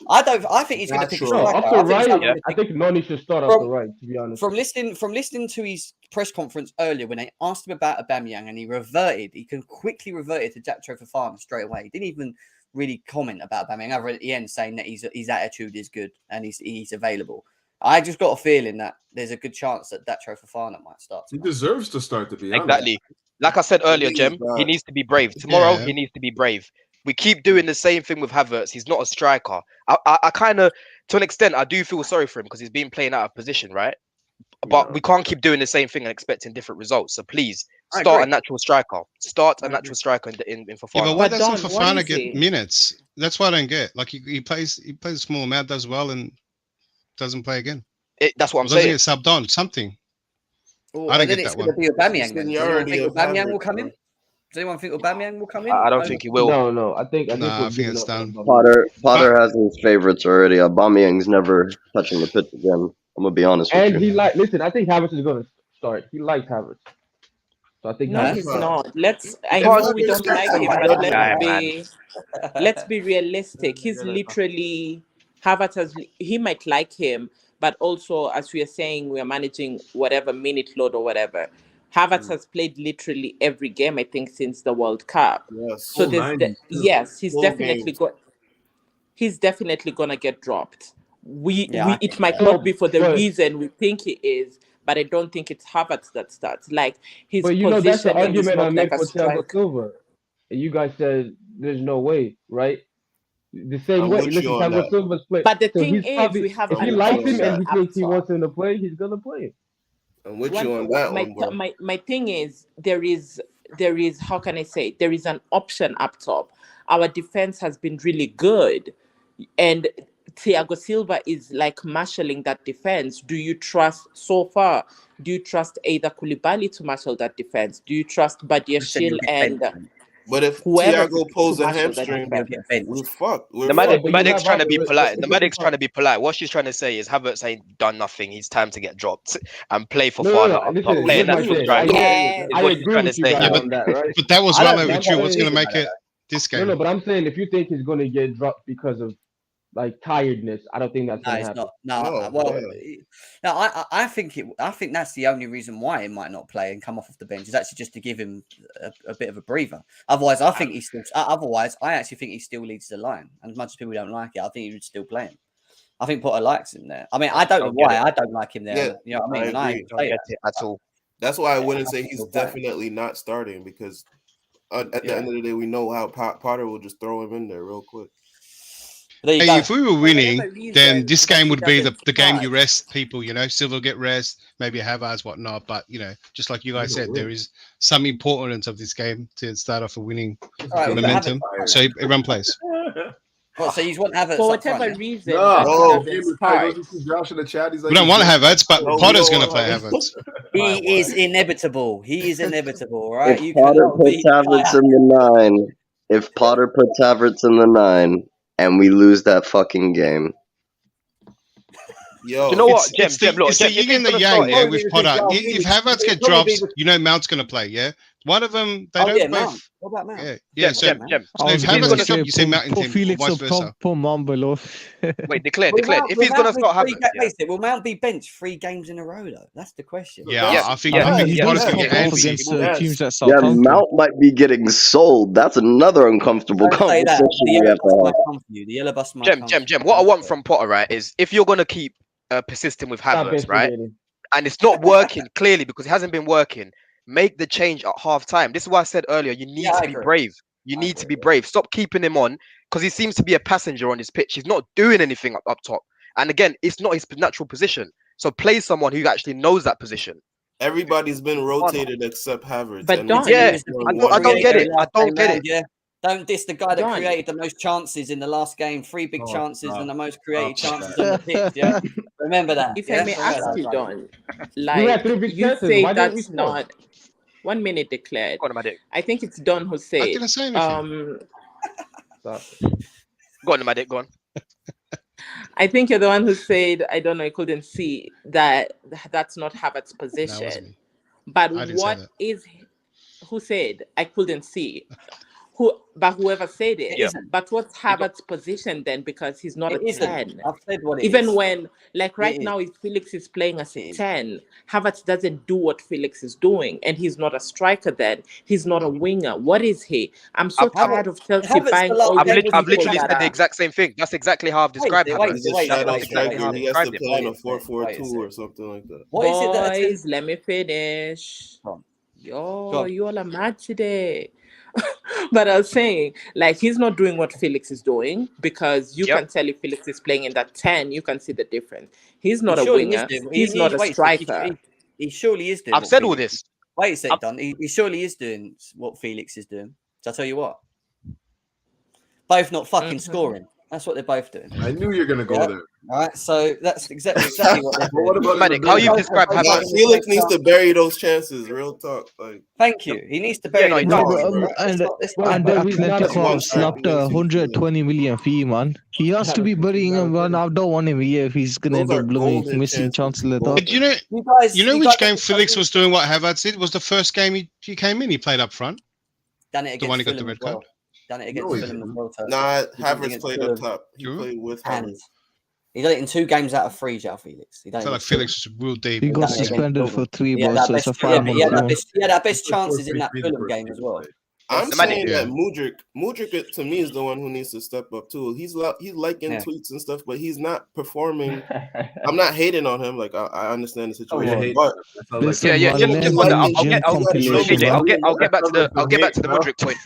I think he's going to pick a Natural. striker. Off the I think he's right, gonna I pick- think Noni should start off the right. To be honest, from listening to his press conference earlier when they asked him about Aubameyang, and he quickly reverted to Jacko Fofana straight away. He didn't even really comment about Aubameyang other at the end, saying that his attitude is good and he's available. I just got a feeling that there's a good chance that Jacko Fofana might start. He tonight. deserves to start, to be honest. Exactly. Like I said earlier, think Jem, he's he bad. needs to be brave. Tomorrow, Yeah. he needs to be brave. We keep doing the same thing with Havertz. He's not a striker. I kind of, to an extent, I do feel sorry for him because he's been playing out of position, right? But we can't keep doing the same thing and expecting different results. So please, I start a agree. natural striker. Start a I natural striker in Yeah, but Fofana. why But doesn't Don, what Fofana is get he? minutes? That's what I don't get. Like he plays a small amount, does well, and doesn't play again. That's what I'm Doesn't saying. get subbed on something. Oh, I don't and then get it's that going to be Aubameyang. Then. Does anyone Seniority think of Aubameyang will Havertz, come in? bro. Does anyone think Aubameyang will come in? I don't think he will. No. I think Nah, we're I think giving it's up done. on Aubameyang. Potter has his favorites already. Aubameyang's never touching the pitch again. I'm gonna be honest with And you. he listen. I think Havertz is going to start. He likes Havertz, so I think No, Havertz he's starts. not. I If know Havertz we don't like him, starts, but that guy, man. let's be realistic. He's literally Havertz he might like him, but also as we are saying, we are managing whatever minute load or whatever. Havertz has played literally every game, I think, since the World Cup. Yes. So Full there's 90 too. yes, Full he's definitely gonna get dropped. Yeah, I It think might so. not be for the But- reason we think he is, but I don't think it's Havertz that starts. Like his But that's the positioning is argument I not made like a for Thiago striker. Silva, and you guys said there's no way, right? The same I'm way. with Listen, you on Thiago that. Silva's play. But the So thing he's is, probably, we have if he an likes him option and he thinks he up wants top. him to play, he's gonna play. I'm with you on that one, bro. My thing is there is how can I say, there is an option up top. Our defense has been really good, and Thiago Silva is like marshalling that defense. Do you trust either Koulibaly to marshal that defense? Do you trust Badiashile and But if whoever Thiago pulls to a marshal that hamstring, defense? we're fucked. We're The fucked. medic's trying to be polite. The but- medic's trying to be polite. What she's trying to say is Havertz ain't done nothing. He's time to get dropped and play for No. Fofana up top. Listen, Play a here's my natural thing. striker. Yeah. is I what she's agree trying to with you say. guys Yeah, but- on that, right? But that was I well don't- over that's true. what What's it going to is, make it this game? No, but I'm saying if you think he's gonna get dropped because of like tiredness, I don't think that's No, gonna it's happen. not. No, No, I think that's the only reason why he might not play and come off the bench is actually just to give him a bit of a breather. Otherwise, I think he's still. Otherwise, I actually think he still leads the line. And as much as people don't like it, I think he would still play him. I think Potter likes him there. I mean, I don't know why I don't like him there. Yeah, You know what I mean? I And I agree. Don't get it at all. That's why I wouldn't I say think he's he'll play. definitely not starting because at the end of the day, we know how Potter will just throw him in there real quick. There you Hey, go. if we were winning, whatever reason, then this but game he would be doesn't the game start. you rest people, Silva get rest, maybe Havertz, whatnot. But, just like you guys said, there is some importance of this game to start off a winning All right, we've got momentum. Havertz. So everyone plays. What, so you want Havertz For up front, whatever yeah? reason, No, that no, he doesn't start. Josh in the chat. He's like, We don't want Havertz, but No, we Potter's don't going to want play Havertz. Havertz. He is inevitable. He is inevitable, right? If You Potter cannot puts beat Havertz in the 9, if Potter puts Havertz in the 9, and we lose that fucking game, Yo, Do you know what, It's Jem? Look, the Jem, if yin he's and the gonna yang, start, yeah, Probably with the Potter. big If guy. Havertz get Probably drops, the- Mount's going to play, yeah? One of them, they Oh, don't yeah, both. Mount. What about Mount? Yeah, Jem, so, Jem. so I if was Havertz gonna gets say, up, you say Mount in poor team, or Felix vice up versa. top, poor Mount below. Wait, declare. Will If Mount he's gonna be start three Havertz, yeah. Will Mount be benched 3 games in a row though? That's the question. Yeah, Yes, I think yes, I mean, he yes, Potter's does going to top get off antsy. against Yes. teams at yeah, Southampton. Mount might be getting sold. That's another uncomfortable Don't say that. conversation The we yellow have bus to might have. come for you. The yellow bus might come. Jem. What I want from Potter, right, is if you're gonna keep persisting with Stop Havertz, right, instigating. and it's not working clearly because it hasn't been working, make the change at half time. This is why I said earlier, you need Yeah, I to be agree. brave. You need to be brave. Stop keeping him on because he seems to be a passenger on this pitch. He's not doing anything up top. And again, it's not his natural position. So play someone who actually knows that position. everybody's been rotated except Havertz. But and Don- we Yeah, just won I one don't get game. it. I don't get it. Yeah. Don't diss the guy that Don. created the most chances in the last game. 3 big Oh, chances stop. and the most created Stop. chances on the pitch. Yeah. Remember that. If yeah? I may Remember ask that, you, guys. Don, We had like 3 big you chances. say Why didn't we that's score? not 1 minute declared. Go on, Madik. I think it's Don who I said, didn't say anything. Stop. Go on, Madik. Go on. I think you're the one who said, I don't know, I couldn't see that that's not Havertz's That was position. me. But I didn't say what that. is, who said, I couldn't see? whoever said it. It isn't. But what's Havertz's position then? Because he's not It a isn't. 10. I've said what it Even is. when, like right It is. now, if Felix is playing as It a is. 10, Havertz doesn't do what Felix is doing, and he's not a striker then. He's not a winger. What is he? I'm so tired of Chelsea Havertz buying the last all I've, game these was I've he people literally that said the are... exact same thing. That's exactly how I've described Havertz. He's a wait, shadow That's exactly how striker. I've He has to described him. play in a Wait a second. 4-4-2 or something like that. What is it that Boys, let me finish. Go Yo, on. you all are mad today. But I was saying, like, he's not doing what Felix is doing, because you can tell if Felix is playing in that 10, you can see the difference. He's not a winger. He's not a striker. He surely is doing. I've said all this. Wait a second, Don. He surely is doing what Felix is doing. So I'll tell you what. Both not fucking scoring. That's what they're both doing. I knew you're gonna go there. All right, so that's exactly what they're doing. What about Medic, how you describe Havertz? Felix needs to bury those chances. Real talk. Like, thank you. He needs to bury no, he them. does. And the Atletico slapped a 120 million fee, man. He has to be burying him, man. I don't want him here if he's gonna end up blooming missing chances like that. But you know which game Felix was doing what Havertz did? Was the first game he came in, he played up front. Done it against The one he got the Fulham red as well. card. Done it against Fulham as well. Nah, He did it Havertz against played Fulham up top. He played with Havertz. and he did it in 2 games out of 3, João Felix. He I done it feel like against Fulham. Felix is real deep. He got Done it against suspended for Fulham. 3 He had balls, that so it's a best, yeah, 5 but he had month that best chances in that Fulham game as well. I'm The saying Medic. that Mudryk to me is the one who needs to step up too. He's liking tweets and stuff, but he's not performing. I'm not hating on him. Like I understand the situation, but Listen, Yeah. man, Just let on me that, gym compilation, AJ, man. I'll get back to the Mudryk point.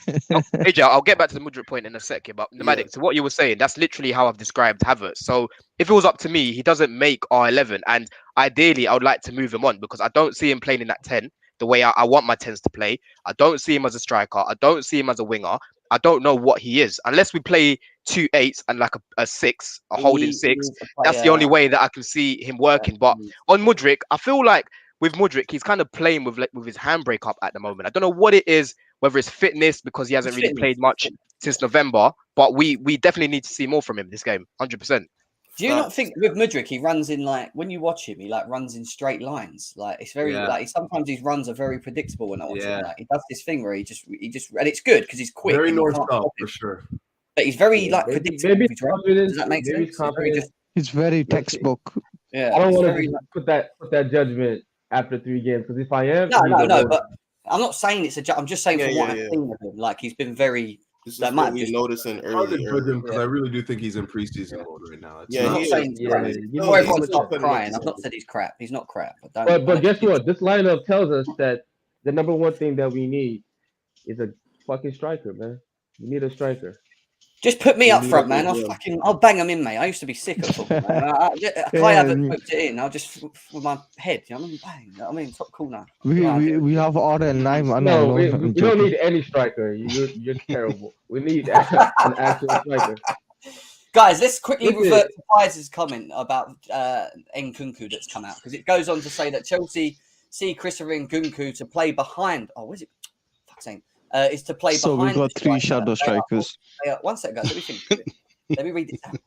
AJ, I'll get back to the Mudryk point in a second. But Nomadic, to what you were saying, that's literally how I've described Havertz. So if it was up to me, he doesn't make R11, and ideally, I would like to move him on because I don't see him playing in that 10 the way I want my 10s to play. I don't see him as a striker. I don't see him as a winger. I don't know what he is unless we play 2 8s and like a 6, a holding 6. That's the only way that I can see him working. But on Mudryk, I feel like with Mudryk, he's kind of playing with his handbrake up at the moment. I don't know what it is, whether it's fitness because he hasn't really played much since November. But we definitely need to see more from him this game, 100%. Do you not think with Mudryk he runs in like when you watch him, he like runs in straight lines? Like it's very like sometimes his runs are very predictable when I watch him. Like he does this thing where he just and it's good because he's quick. Very north south for sure. But he's very like predictable. Maybe Does that make sense? It's very textbook. Yeah, I don't want to put that judgment after 3 games because if I am, no, but I'm not saying it's a. I'm just saying from what I've seen of him, like he's been very. This is what we noticing earlier. Because I really do think he's in preseason mode right now. I'm not saying everyone's not crying. I've not said he's crap. He's not crap. But guess what? This lineup tells us that the number one thing that we need is a fucking striker, man. We need a striker. Just put me up front, man. I'll bang them in, mate. I used to be sick of football. I haven't put it in. I'll just with my head. You know what I mean? Bang. You know what I mean? Top corner. We have RL9, man. No, we don't need any striker. You're terrible. We need an actual striker. Guys, let's quickly revert to Pies' comment about Nkunku that's come out because it goes on to say that Chelsea see Christopher Nkunku to play behind. Oh, what is it? Fuck's sake. Is to play so behind. So we've got 3 shadow strikers. One second, guys. Let me think. Let me read this down.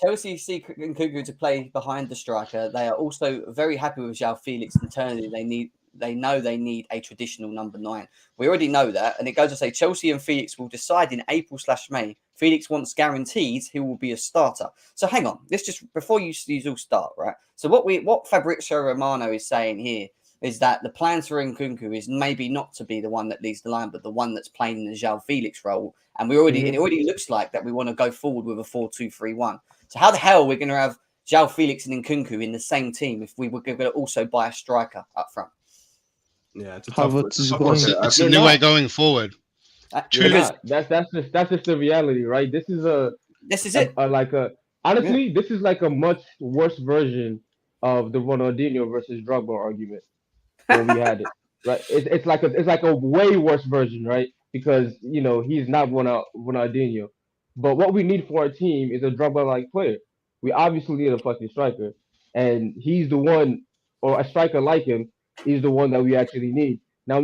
Chelsea see Nkunku to play behind the striker. They are also very happy with João Felix internally. They know they need a traditional number 9. We already know that. And it goes to say Chelsea and Felix will decide in April/May. Felix wants guarantees he will be a starter. So hang on. Let's just, before you all start, right? So what Fabrizio Romano is saying here is that the plans for Nkunku is maybe not to be the one that leads the line, but the one that's playing in the João Felix role. And it already looks like that we want to go forward with a 4-2-3-1. So how the hell are we going to have João Felix and Nkunku in the same team if we were going to also buy a striker up front? Yeah, it's a tough one. It's a new way going forward. That's just the reality, right? This is it. Honestly, this is like a much worse version of the Ronaldinho versus Drogba argument when we had it. Right? It's like a way worse version, right? Because he's not Ronaldinho. But what we need for our team is a Drogba-like player. We obviously need a fucking striker, and he's the one, or a striker like him, is the one that we actually need. Now I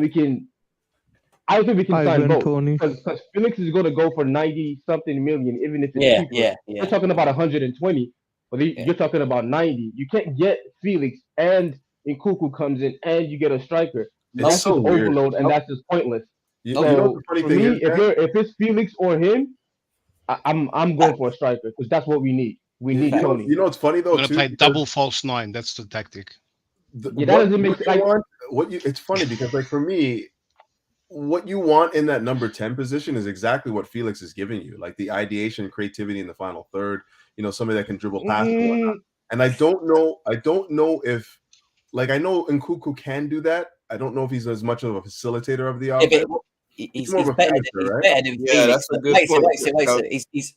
don't think we can sign both because Felix is going to go for 90-something million, even if it's cheaper. Yeah. We're talking about 120, but you're talking about 90. You can't get Felix and Nkunku comes in and you get a striker. That's just overload, and that's just pointless. You So know what the funny for thing me, is, man? if it's Felix or him, I'm going for a striker because that's what we need. We need Tony. You know what's funny though I'm gonna too. play Because double false nine. That's the tactic. Yeah, that doesn't make sense. Like, It's funny because like for me, what you want in that number 10 position is exactly what Felix is giving you, like the ideation and creativity in the final third. You know, somebody that can dribble past and whatnot. And I don't know if, like, I know Nkunku can do that. I don't know if he's as much of a facilitator of the offense. He's more of a better finisher, right? than Yeah, Felix. that's a good Wait, point.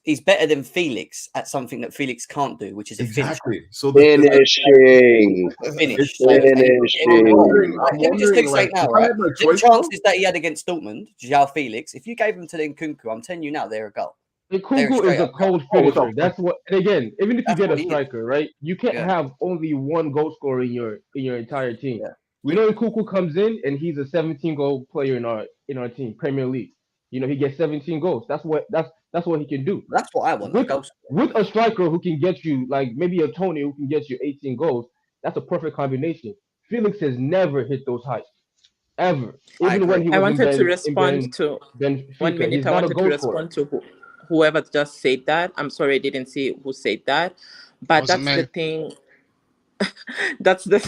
he's better than Felix at something that Felix can't do, which is a Exactly. So Finishing. finish. Finishing. Let me just do straight now, if I right? had my The choice, chances that he had against Dortmund, João Felix, if you gave them to Nkunku, I'm telling you now, they're a goal. Nkunku is a cold finisher. That's what. And again, even if you get a what he is. striker, right, you can't Yeah. have only one goal scorer in your entire team. Yeah. We know Nkunku comes in and he's a 17 goal player in our team, Premier League. You know, he gets 17 goals. That's what he can do. That's what I want. With a striker who can get you, like maybe a Tony who can get you 18 goals, that's a perfect combination. Felix has never hit those heights. Ever. Even when he was I wanted to in respond to Benfica. 1 minute. He's I not a wanted to goal respond scorer. to whoever just said that. I'm sorry, I didn't see who said that, but Wasn't that's me. the thing. that's the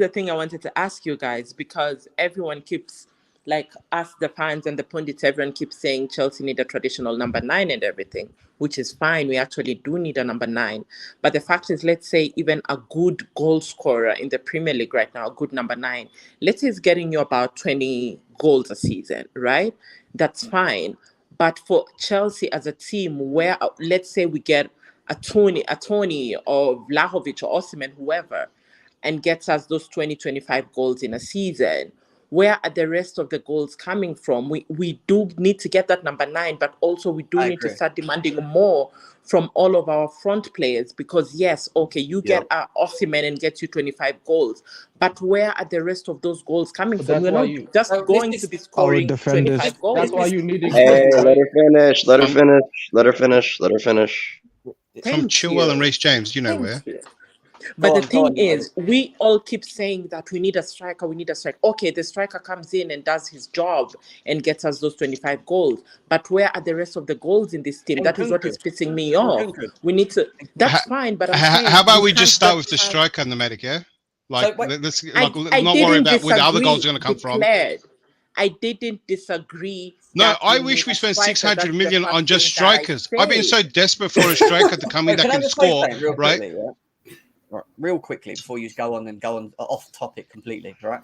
thing I wanted to ask you guys, because everyone keeps, like, us, the fans and the pundits, everyone keeps saying Chelsea need a traditional number 9 and everything, which is fine. We actually do need a number 9. But the fact is, let's say even a good goal scorer in the Premier League right now, a good number 9, let's say he's getting you about 20 goals a season, right? That's fine. But for Chelsea as a team, where let's say we get a Tony or Vlahovic or Osimhen, whoever, and gets us those 20, 25 goals in a season, where are the rest of the goals coming from? We do need to get that number 9, but also we do need to start demanding more from all of our front players, because yes, okay, you get Osimhen and gets you 25 goals, but where are the rest of those goals coming from? We're not just going to be scoring 25 goals. That's why you need Hey, let her finish. From Chilwell and Reece James, you know where. But the thing is, we all keep saying that we need a striker. Okay, the striker comes in and does his job and gets us those 25 goals. But where are the rest of the goals in this team? That is what is pissing me off. We need to. That's fine, but how about we just start with the striker and the medic, yeah? Like, let's not worry about where the other goals are going to come from. I didn't disagree. No, I wish we spent 600 million on just strikers. I've been so desperate for a striker to come in that can score, right? Quickly, right? Real quickly before you go on off topic completely, right?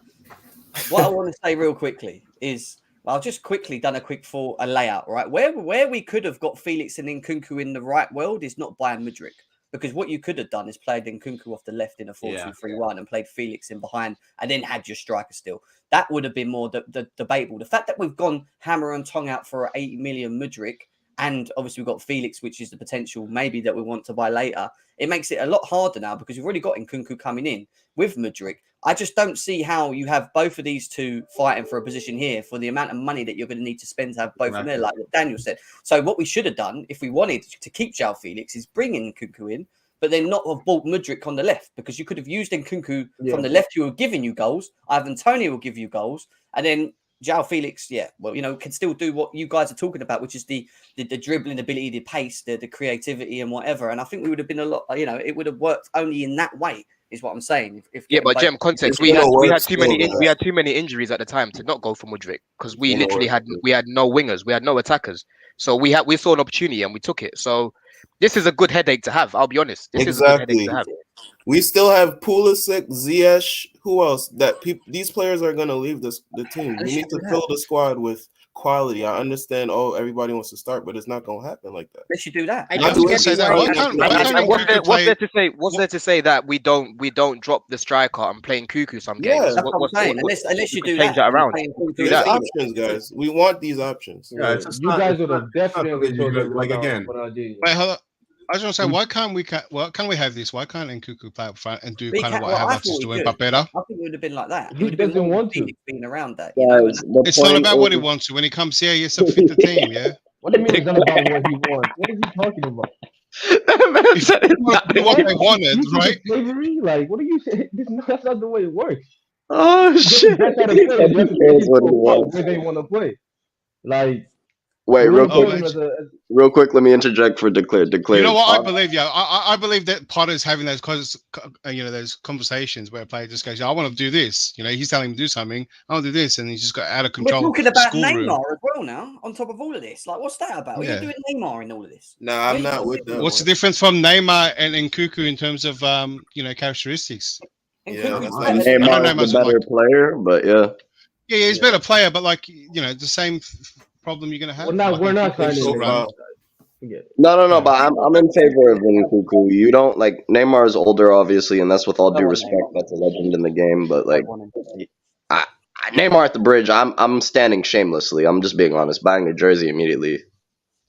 What I want to say real quickly is I've just quickly done a layout, right? Where we could have got Felix and Nkunku in the right world is not Bayern Mudryk. Because what you could have done is played Nkunku off the left in a 4-2-3-1 and played Felix in behind and then had your striker still. That would have been more the debatable. The fact that we've gone hammer and tongue out for 80 million Mudryk, and obviously we've got Felix, which is the potential maybe that we want to buy later, it makes it a lot harder now because you've already got Nkunku coming in with Mudryk. I just don't see how you have both of these two fighting for a position here for the amount of money that you're going to need to spend to have both of them there, like what Daniel said. So what we should have done, if we wanted to keep João Felix, is bring in Nkunku in, but then not have bought Mudryk on the left, because you could have used Nkunku from the left who were giving you goals. Ivan Toney will give you goals. And then João Felix, can still do what you guys are talking about, which is the dribbling ability, the pace, the creativity and whatever. And I think we would have been a lot, it would have worked only in that way, is what I'm saying. But Jem, context, we had too many injuries at the time to not go for Mudryk, because we literally had no wingers, we had no attackers. So we saw an opportunity and we took it. So this is a good headache to have. I'll be honest. This is a good headache to have. We still have Pulisic, Ziyech. Who else? These players are going to leave the team. We need to fill the squad with quality. I understand. Everybody wants to start, but it's not going to happen like that. They should do that. What's there to say that we don't drop the striker and play Nkunku some games? That's what I'm saying. Unless you do change that around. There's options, guys. We want these options. Yeah, you guys would have definitely like again. Wait, hold on. I was going to say, why can't we have this? Why can't Nkunku play up front and do kind of what Havertz is doing, but better? I think it would have been like that. He doesn't want to. Being around that. It's not about what he wants to. When he comes here, he has to fit the team, yeah? What do you mean it's not about what he wants? What is he talking about? He said what they wanted, right? Slavery? Like, what are you saying? That's not the way it works. Oh shit! That's how the play. You have to take That's into what he account wants. where they want to play. Like, Wait, you real want to quick, play them as real quick. Let me interject for Declare. Declare. You know what I believe? Yeah, I believe that Potter's having those those conversations where a player just goes, "I want to do this." You know, he's telling him to do something. I want to do this, and he's just got out of We're control. talking about schoolroom. Neymar as well now. On top of all of this, like, what's that about? What are you Yeah. doing Neymar in all of this? Nah, I'm not with that. What's the difference from Neymar and Nkunku in terms of characteristics? Yeah, Nkunku's that's better not- than I know Neymar's Neymar's the better like, player, but yeah. yeah, he's a better player, but like the same problem you're gonna have. we're not Nkunku signing just Neymar. run. Forget it. No, Yeah. but I'm in favor of Nkunku. You don't like Neymar is older, obviously, and that's with all I due want respect. Neymar. That's a legend in the game, but like I want him. Neymar at the bridge, I'm standing shamelessly. I'm just being honest. Buying a jersey immediately,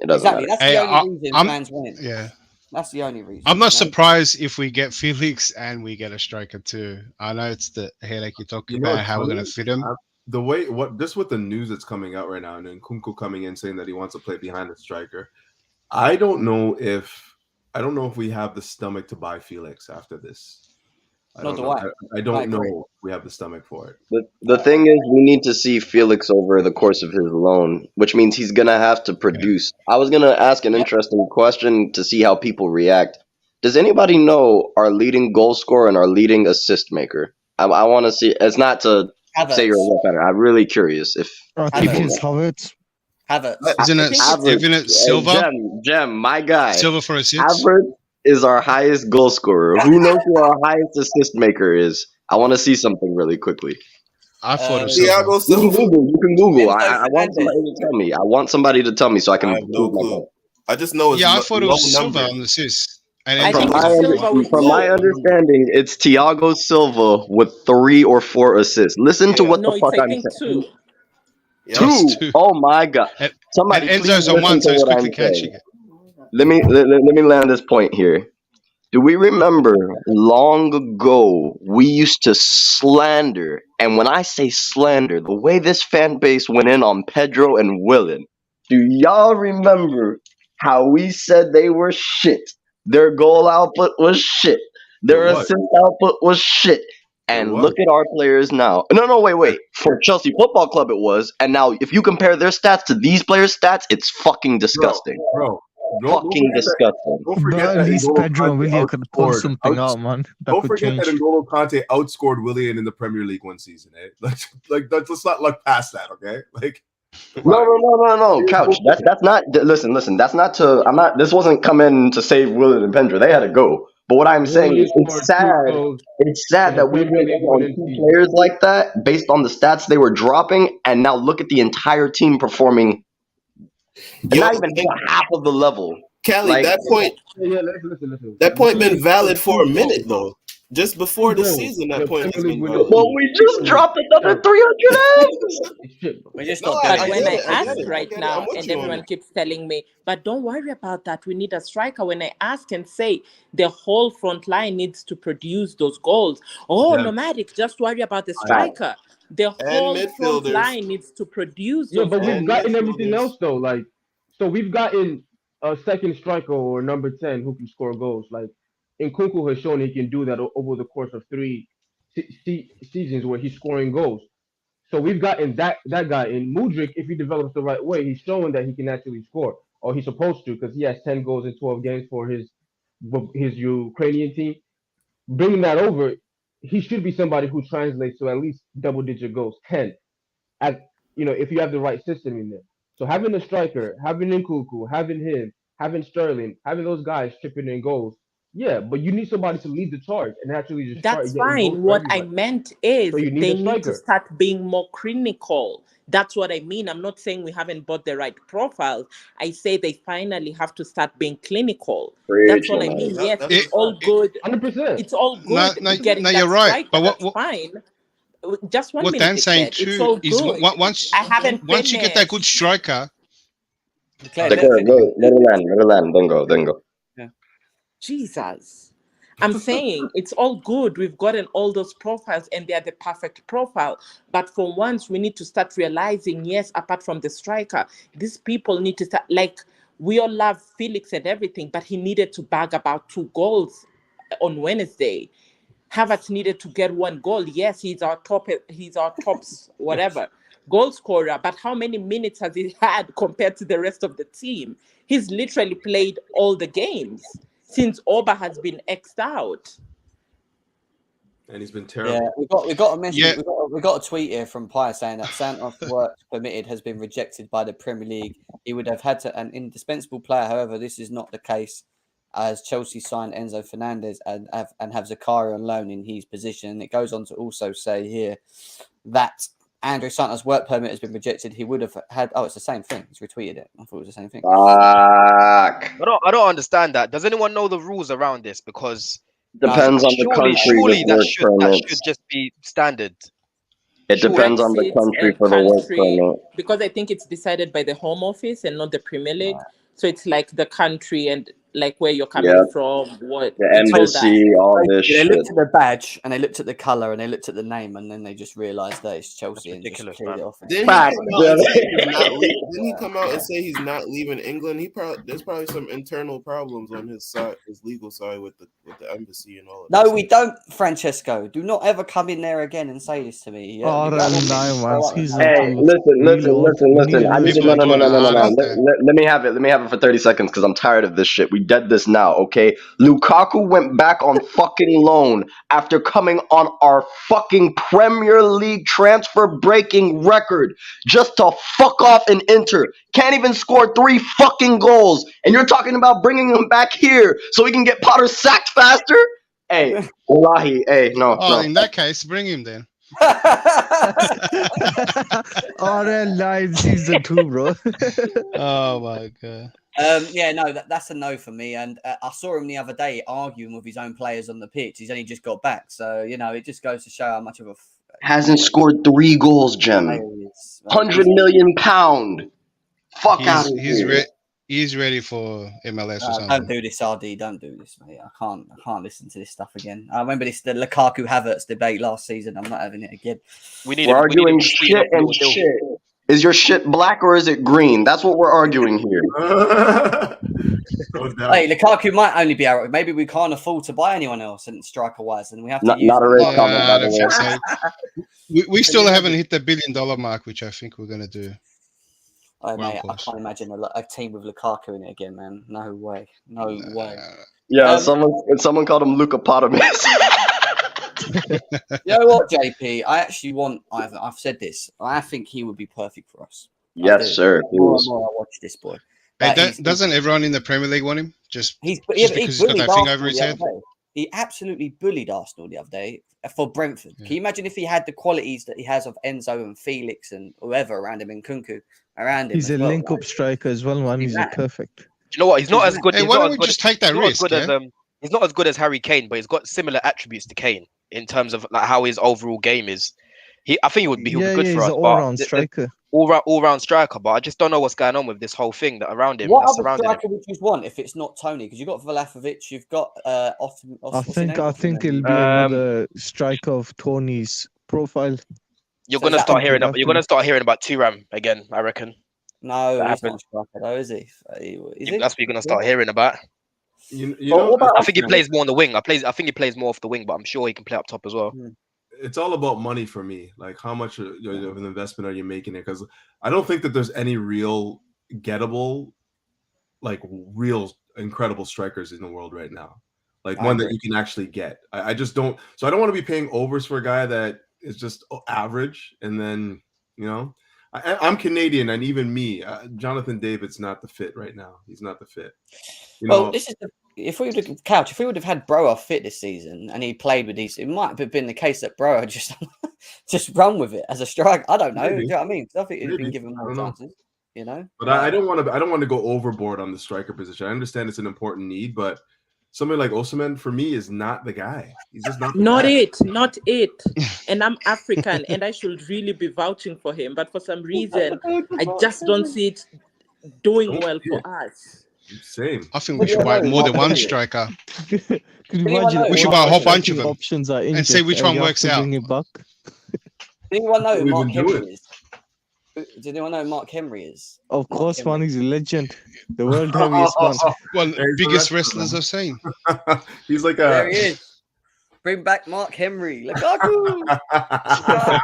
it doesn't Exactly. matter. That's Hey, the only reason I'm- fans want him. Yeah. That's the only reason. I'm not you know? surprised if we get Felix and we get a striker too. I know it's the headache you're talking You know about, what's how we're funny? going to fit him. The way just with the news that's coming out right now, and then Nkunku coming in saying that he wants to play behind the striker. I don't know if we have the stomach to buy Felix after this. I don't know. I don't know if we have the stomach for it. The thing is, we need to see Felix over the course of his loan, which means he's gonna have to produce. I was gonna ask an interesting question to see how people react. Does anybody know our leading goal scorer and our leading assist maker? I want to see. It's not to say you're a left hander. I'm really curious if I think it's Havertz. Havertz. Isn't it Silva? Gem, my guy. Silva for assists. Havertz is our highest goal scorer. Who knows who our highest assist maker is? I want to see something really quickly. I thought of Thiago Silva. You can Google. Enzo I want somebody to tell me. I want somebody to tell me so I can. I have no clue. I just know it's Yeah, I thought it was low Silva numbers. on the assists. I And think From it's Silva with my two. understanding, it's Thiago Silva with 3 or 4 assists. Listen to what No, the it's fuck I I'm think saying. two. Yeah. Two. Oh my god! And Somebody, please Enzo's on listen one, to so he's what quickly I'm saying. catching it. Let me land this point here. Do we remember long ago we used to slander, and when I say slander, the way this fan base went in on Pedro and Willen, do y'all remember how we said they were shit? Their goal output was shit. Their It was. assist output was shit. And It was. look at our players now. No, wait. For Chelsea Football Club it was, and now if you compare their stats to these players' stats, it's fucking disgusting. Bro. Fucking disgusting. Don't forget But that at least N'Golo Pedro and Kante Willian could pull outscored- something out, man. That Don't could forget change. that N'Golo Kante outscored Willian in the Premier League one season. Let's not look past that, okay? No, Couch. That's not. Listen. That's not to. I'm not. This wasn't coming to save Willian and Pendra. They had to go. But what I'm saying is, it's sad. It's sad that we went on 2 players like that based on the stats they were dropping, and now look at the entire team performing. Not even half of the level. Kelly, Like, that point. Yeah, listen. That point been valid for a minute though. Just before the season, that point has been valid. Well, we just dropped another 300 eggs. We just No, not But doing when it. I get ask it. I right get it. now, I'm with and you on everyone that. keeps telling me, but don't worry about that. We need a striker. When I ask and say the whole front line needs to produce those goals. Oh, Yeah. nomadic, just worry about the striker. The whole front midfielders. line needs to produce Yeah, those but we've goals. gotten everything midfielders. else though. Like, so we've gotten a second striker or number 10 who can score goals. Like, Nkunku has shown he can do that over the course of 3 seasons where he's scoring goals. So we've gotten that guy in Mudryk. If he develops the right way, he's showing that he can actually score, or he's supposed to, because he has 10 goals in 12 games for his Ukrainian team. Bringing that over, he should be somebody who translates to at least double-digit goals, 10. If you have the right system in there. So having a striker, having Nkunku, having him, having Sterling, having those guys chipping in goals, yeah, but you need somebody to lead the charge and actually just start That's getting goals fine. for What I everybody. meant is So you need they a need to striker. start being more clinical. That's what I mean. I'm not saying we haven't bought the right profile. I say they finally have to start being clinical. That's what I mean. That- Yes, that's it's a all fact. good. 100%. It's all good getting no, that you're right. striker. But That's what fine. Just one what minute. Dan's saying It's all too is good. once I haven't you get that good finished. striker, Declare, Middleland, then go. Jesus. I'm saying it's all good. We've gotten all those profiles and they're the perfect profile. But for once, we need to start realizing, yes, apart from the striker, these people need to start, like, we all love Felix and everything, but he needed to bag about 2 goals on Wednesday. Havertz needed to get one goal. Yes, he's our top whatever goal scorer. But how many minutes has he had compared to the rest of the team? He's literally played all the games since Oba has been X'd out. And he's been terrible. Yeah, we got a message. We got a tweet here from Pye saying that Santos work permitted has been rejected by the Premier League. He would have had to an indispensable player. However, this is not the case, as Chelsea signed Enzo Fernandez and have Zakaria on loan in his position. And it goes on to also say here that Andrew Santos' work permit has been rejected. He would have had. Oh, it's the same thing. He's retweeted it. I thought it was the same thing. Fuck. I don't understand that. Does anyone know the rules around this? Because Depends on the country. Surely with that work should permits. just be standard. It depends on the Brexit country and for the work country, permit. because I think it's decided by the Home Office and not the Premier League. So it's like the country and like where you're coming from, what The it's all embassy, that. all this They shit. looked at the badge and they looked at the colour and they looked at the name and then they just realised that it's Chelsea and ridiculous, just cleared it off. Didn't he come out and say he's not leaving England? There's probably some internal problems on his side, his legal side with the embassy and all of that. No, we don't, Francesco. Do not ever come in there again and say this to me. Yeah? Oh, You man, got me. Hey, listen. I need no. Let me have it. Let me have it for 30 seconds because I'm tired of this shit. We dead this now, okay? Lukaku went back on fucking loan after coming on our fucking Premier League transfer breaking record just to fuck off and Inter. Can't even score 3 fucking goals. And you're talking about bringing him back here so we can get Potter sacked faster? Hey, wallahi, hey, no. In that case, bring him then. RL Live season 2, bro. Oh my god. That's a no for me. And I saw him the other day arguing with his own players on the pitch. He's only just got back, so it just goes to show how much of a hasn't scored 3 goals, Gem. £100 million. Fuck out of here. He's ready for MLS or something. Don't do this, RD. Don't do this, mate. I can't listen to this stuff again. I remember the Lukaku Havertz debate last season. I'm not having it again. We're arguing shit and shit. Is your shit black or is it green? That's what we're arguing here. Hey, Lukaku might only be out. Maybe we can't afford to buy anyone else and striker wise, and we have to use. Not a red comment, by the way. We still haven't hit the $1 billion mark, which I think we're gonna do. Oh, mate, I can't imagine a team with Lukaku in it again, man. No way. No way. Yeah, someone called him Luka Potamus. You know what, JP? I actually want. I've said this. I think he would be perfect for us. Yes, sir. More and more I watch this boy. Hey, doesn't everyone in the Premier League want him? Just because he's got that thing over his head. He absolutely bullied Arsenal the other day for Brentford. Yeah. Can you imagine if he had the qualities that he has of Enzo and Felix and whoever around him and Kunku around him? He's a link-up striker as well, man. He's perfect. Do you know what? He's not as good. Hey, why don't we just take that risk? He's not as good as Harry Kane, but he's got similar attributes to Kane in terms of like how his overall game is. I think he would be good for us. He's an all-round striker. All-round striker, but I just don't know what's going on with this whole thing that around him. What other striker would you want if it's not Tony? Because you've got Vlahovic, you've got I think it'll be another striker of Tony's profile. You're gonna start hearing about Thuram again, I reckon. No, he's not a striker though, is he? That's what you're gonna start hearing about. I think he plays more on the wing. I think he plays more off the wing, but I'm sure he can play up top as well. It's all about money for me. Like, how much of an investment are you making it? Because I don't think that there's any real gettable, like real incredible strikers in the world right now. Like one that you can actually get. I just don't. So I don't want to be paying overs for a guy that is just average. And then, I'm Canadian, and even me, Jonathan David's not the fit right now. He's not the fit. This is if we would have had Broa fit this season and he played with these, it might have been the case that Broa just run with it as a striker. I don't know. Do you know what I mean? I think he'd been given more chances. But I don't want to go overboard on the striker position. I understand it's an important need, but somebody like Osimhen for me is not the guy. He's just not. Not it. And I'm African, and I should really be vouching for him, but for some reason, I just don't see it doing well for us. Same. I think we should buy more than one striker. Could you imagine? We should buy a whole bunch of them options and see which one works out. Does anyone know who Mark Henry is? Does anyone know who Mark Henry is? Of course, man. He's a legend. The world heaviest man. Well, biggest wrestlers I've seen. He's like There he is. Bring back Mark Henry. Lukaku.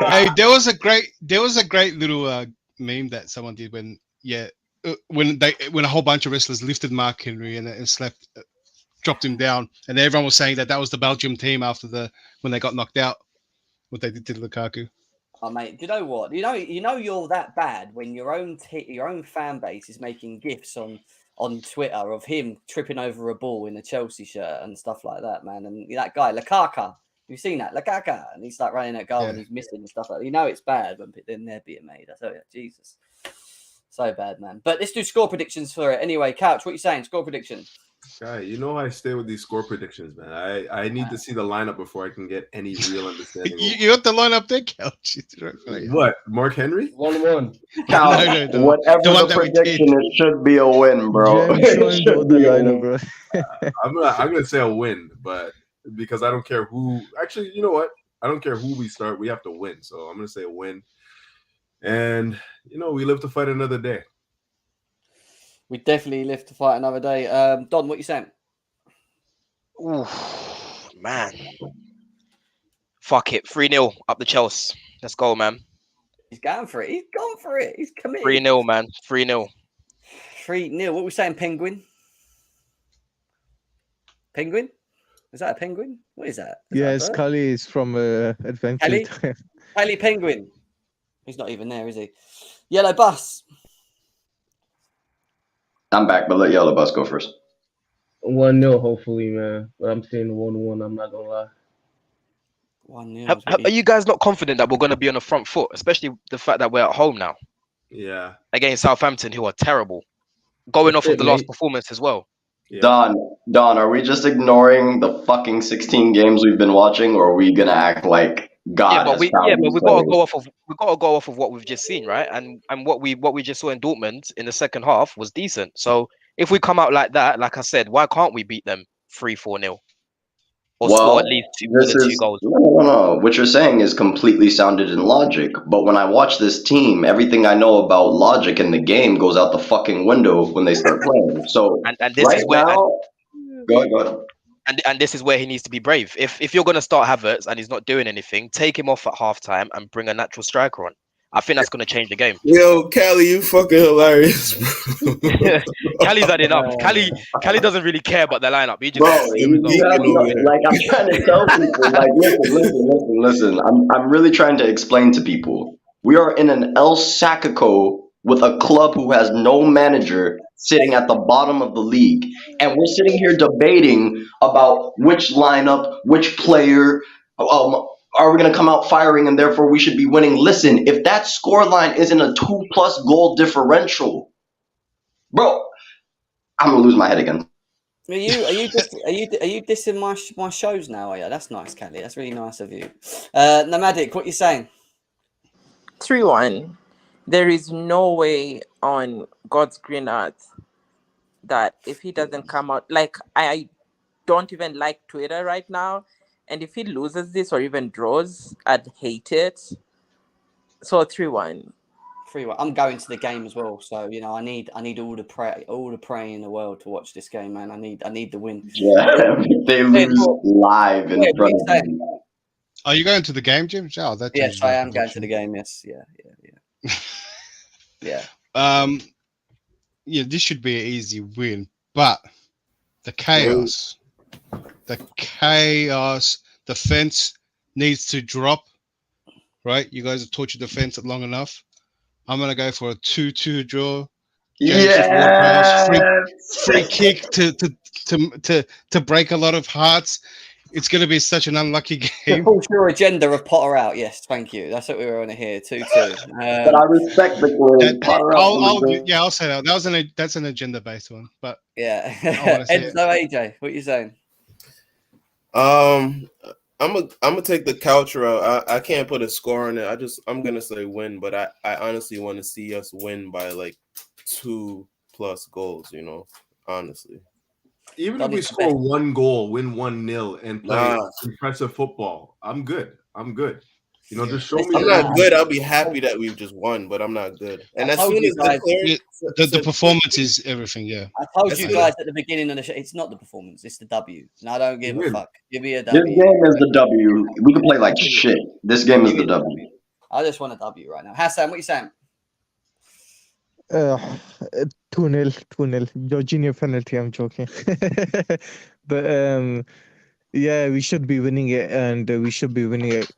Hey, there was a great little meme that someone did when a whole bunch of wrestlers lifted Mark Henry and dropped him down, and everyone was saying that was the Belgium team after when they got knocked out. What they did to Lukaku. Oh mate, do you know what? You know you're that bad when your own fan base is making gifs on Twitter of him tripping over a ball in a Chelsea shirt and stuff like that, man. And that guy Lukaku, you've seen that Lukaku, and he's like running at goal and he's missing and stuff like that. You know it's bad when then they're being made. I tell you, Jesus, so bad, man. But let's do score predictions for it anyway. Couch, what you saying? Score prediction. Guy, you know I stay with these score predictions, man. I need to see the lineup before I can get any real understanding. You got the lineup there, Couch. What? Mark Henry? 1-1. Couch, whatever the prediction, it should be a win, bro. I'm gonna say a win, but because I don't care who. Actually, you know what? I don't care who we start. We have to win, so I'm gonna say a win. And we live to fight another day. We definitely live to fight another day. Don, what you saying? Ooh, man. Fuck it. 3-0 up the Chelsea. Let's go, man. He's going for it. He's gone for it. He's committed. 3-0, man. 3-0. 3-0. What we saying, Penguin? Penguin? Is that a penguin? What is that? Yes, Kali is from Adventure. Kali Penguin. He's not even there, is he? Yellow Bus. I'm back, but let Yellow Bus go first. 1-0, hopefully, man. But I'm saying 1-1. I'm not gonna lie. 1-0. Are you guys not confident that we're going to be on the front foot, especially the fact that we're at home now? Yeah. Against Southampton, who are terrible. Going off of the last performance as well. Yeah. Don, are we just ignoring the fucking 16 games we've been watching, or are we gonna act like God? Yeah, but we got to go off of what we've just seen, right? And what we just saw in Dortmund in the second half was decent. So if we come out like that, like I said, why can't we beat them 3-4-0? Or score at least two goals. No. What you're saying is completely sounded in logic. But when I watch this team, everything I know about logic in the game goes out the fucking window when they start playing. So and this is where go ahead. And this is where he needs to be brave. If you're gonna start Havertz and he's not doing anything, take him off at halftime and bring a natural striker on. I think that's gonna change the game. Yo, Callie, you fucking hilarious, bro. Callie's had enough. Callie doesn't really care about the lineup. He just like I'm trying to tell people, like listen. I'm really trying to explain to people. We are in an El Sacico with a club who has no manager sitting at the bottom of the league. And we're sitting here debating about which lineup, which player, are we going to come out firing and therefore we should be winning? Listen, if that scoreline isn't a 2+ goal differential, bro, I'm going to lose my head again. Are you dissing my shows now? Are you? That's nice, Kelly. That's really nice of you. Nomadic, what you saying? 3-1. There is no way on God's green earth that if he doesn't come out, like I don't even like Twitter right now, and if he loses this or even draws, I'd hate it. So 3-1. 3-1. I'm going to the game as well, so I need all the praying in the world to watch this game, man. I need the win. Yeah, they lose live in front of me. Are you going to the game, Jim? Oh, yes, I am going to the game. Yes, yeah. Yeah. Yeah, this should be an easy win, but the chaos, the fence needs to drop, right? You guys have tortured the fence long enough. I'm gonna go for a 2-2 draw. Yeah, free kick to break a lot of hearts. It's going to be such an unlucky game. To push your agenda of Potter out. Yes, thank you. That's what we were on here. 2-2. But I respect the play. I'll say that. That's an agenda-based one. But yeah. AJ, what are you saying? I'm gonna take the couch route. I can't put a score on it. I'm gonna say win, but I honestly want to see us win by like 2+ goals. Honestly. Even if we score 1 goal, win 1-0, and play impressive football, I'm good. You know, just show me. I'm not good. I'll be happy that we've just won, but I'm not good. And as soon as the performance is everything. Yeah, I told you guys at the beginning of the show, it's not the performance, it's the W. And I don't give a fuck. Give me a W. This game is the W. We can play like shit. This game is the W. I just want a W right now. Hassan, what are you saying? 2-0, 2-0. Jorginho penalty, I'm joking. But yeah, we should be winning it, and we should be winning it.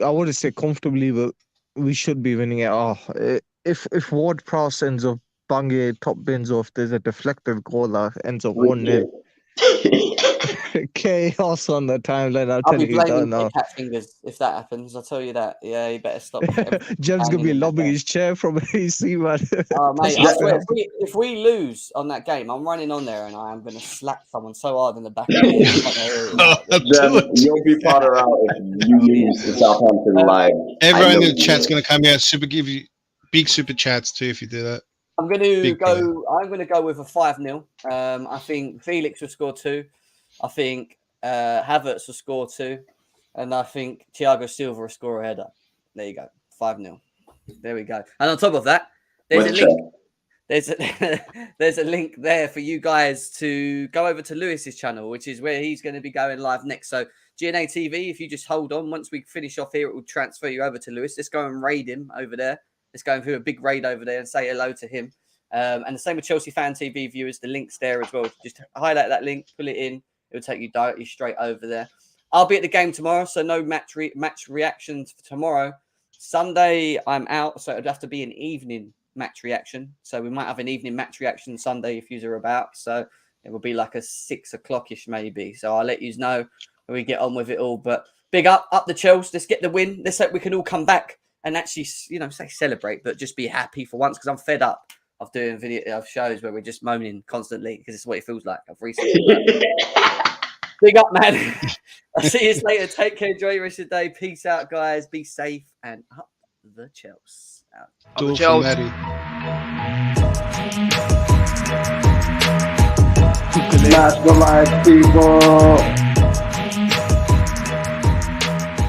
I wouldn't say comfortably, but we should be winning it. If Ward-Prowse ends up banging top bins off, there's a deflected goal that ends up 1-0. Chaos on the timeline. I'll be blaming cat fingers if that happens. I'll tell you that. Yeah, you better stop. Jem's gonna be lobbing his chair from AC, man. Oh mate, I swear, if we lose on that game, I'm running on there and I am gonna slap someone so hard in the back of the head. Jem, you'll be Potter out if you lose to Southampton live. Everyone in the chat's gonna come out, give you big super chats too if you do that. I'm gonna go with a 5-0. I think Felix will score 2. I think Havertz will score 2, and I think Thiago Silva will score a header. There you go, 5-0. There we go. And on top of that, there's a link. There's a link there for you guys to go over to Lewis's channel, which is where he's going to be going live next. So GNA TV, if you just hold on, once we finish off here, it will transfer you over to Lewis. Let's go and raid him over there. Let's go and do a big raid over there and say hello to him. And the same with Chelsea Fan TV viewers. The link's there as well. Just highlight that link, pull it in. It will take you directly straight over there. I'll be at the game tomorrow, so no match reactions for tomorrow. Sunday, I'm out, so it would have to be an evening match reaction. So we might have an evening match reaction Sunday if you're about. So it will be like a 6 o'clock-ish maybe. So I'll let you know when we get on with it all. But big up the Chelsea. Let's get the win. Let's hope we can all come back and actually, say celebrate, but just be happy for once, because I'm fed up of doing shows where we're just moaning constantly, because it's what it feels like. I've recently. Big up, man. I'll see you later. Take care. Enjoy your rest of the day. Peace out, guys. Be safe and up the Chelsea. Up the Chelsea. Smash the live, people.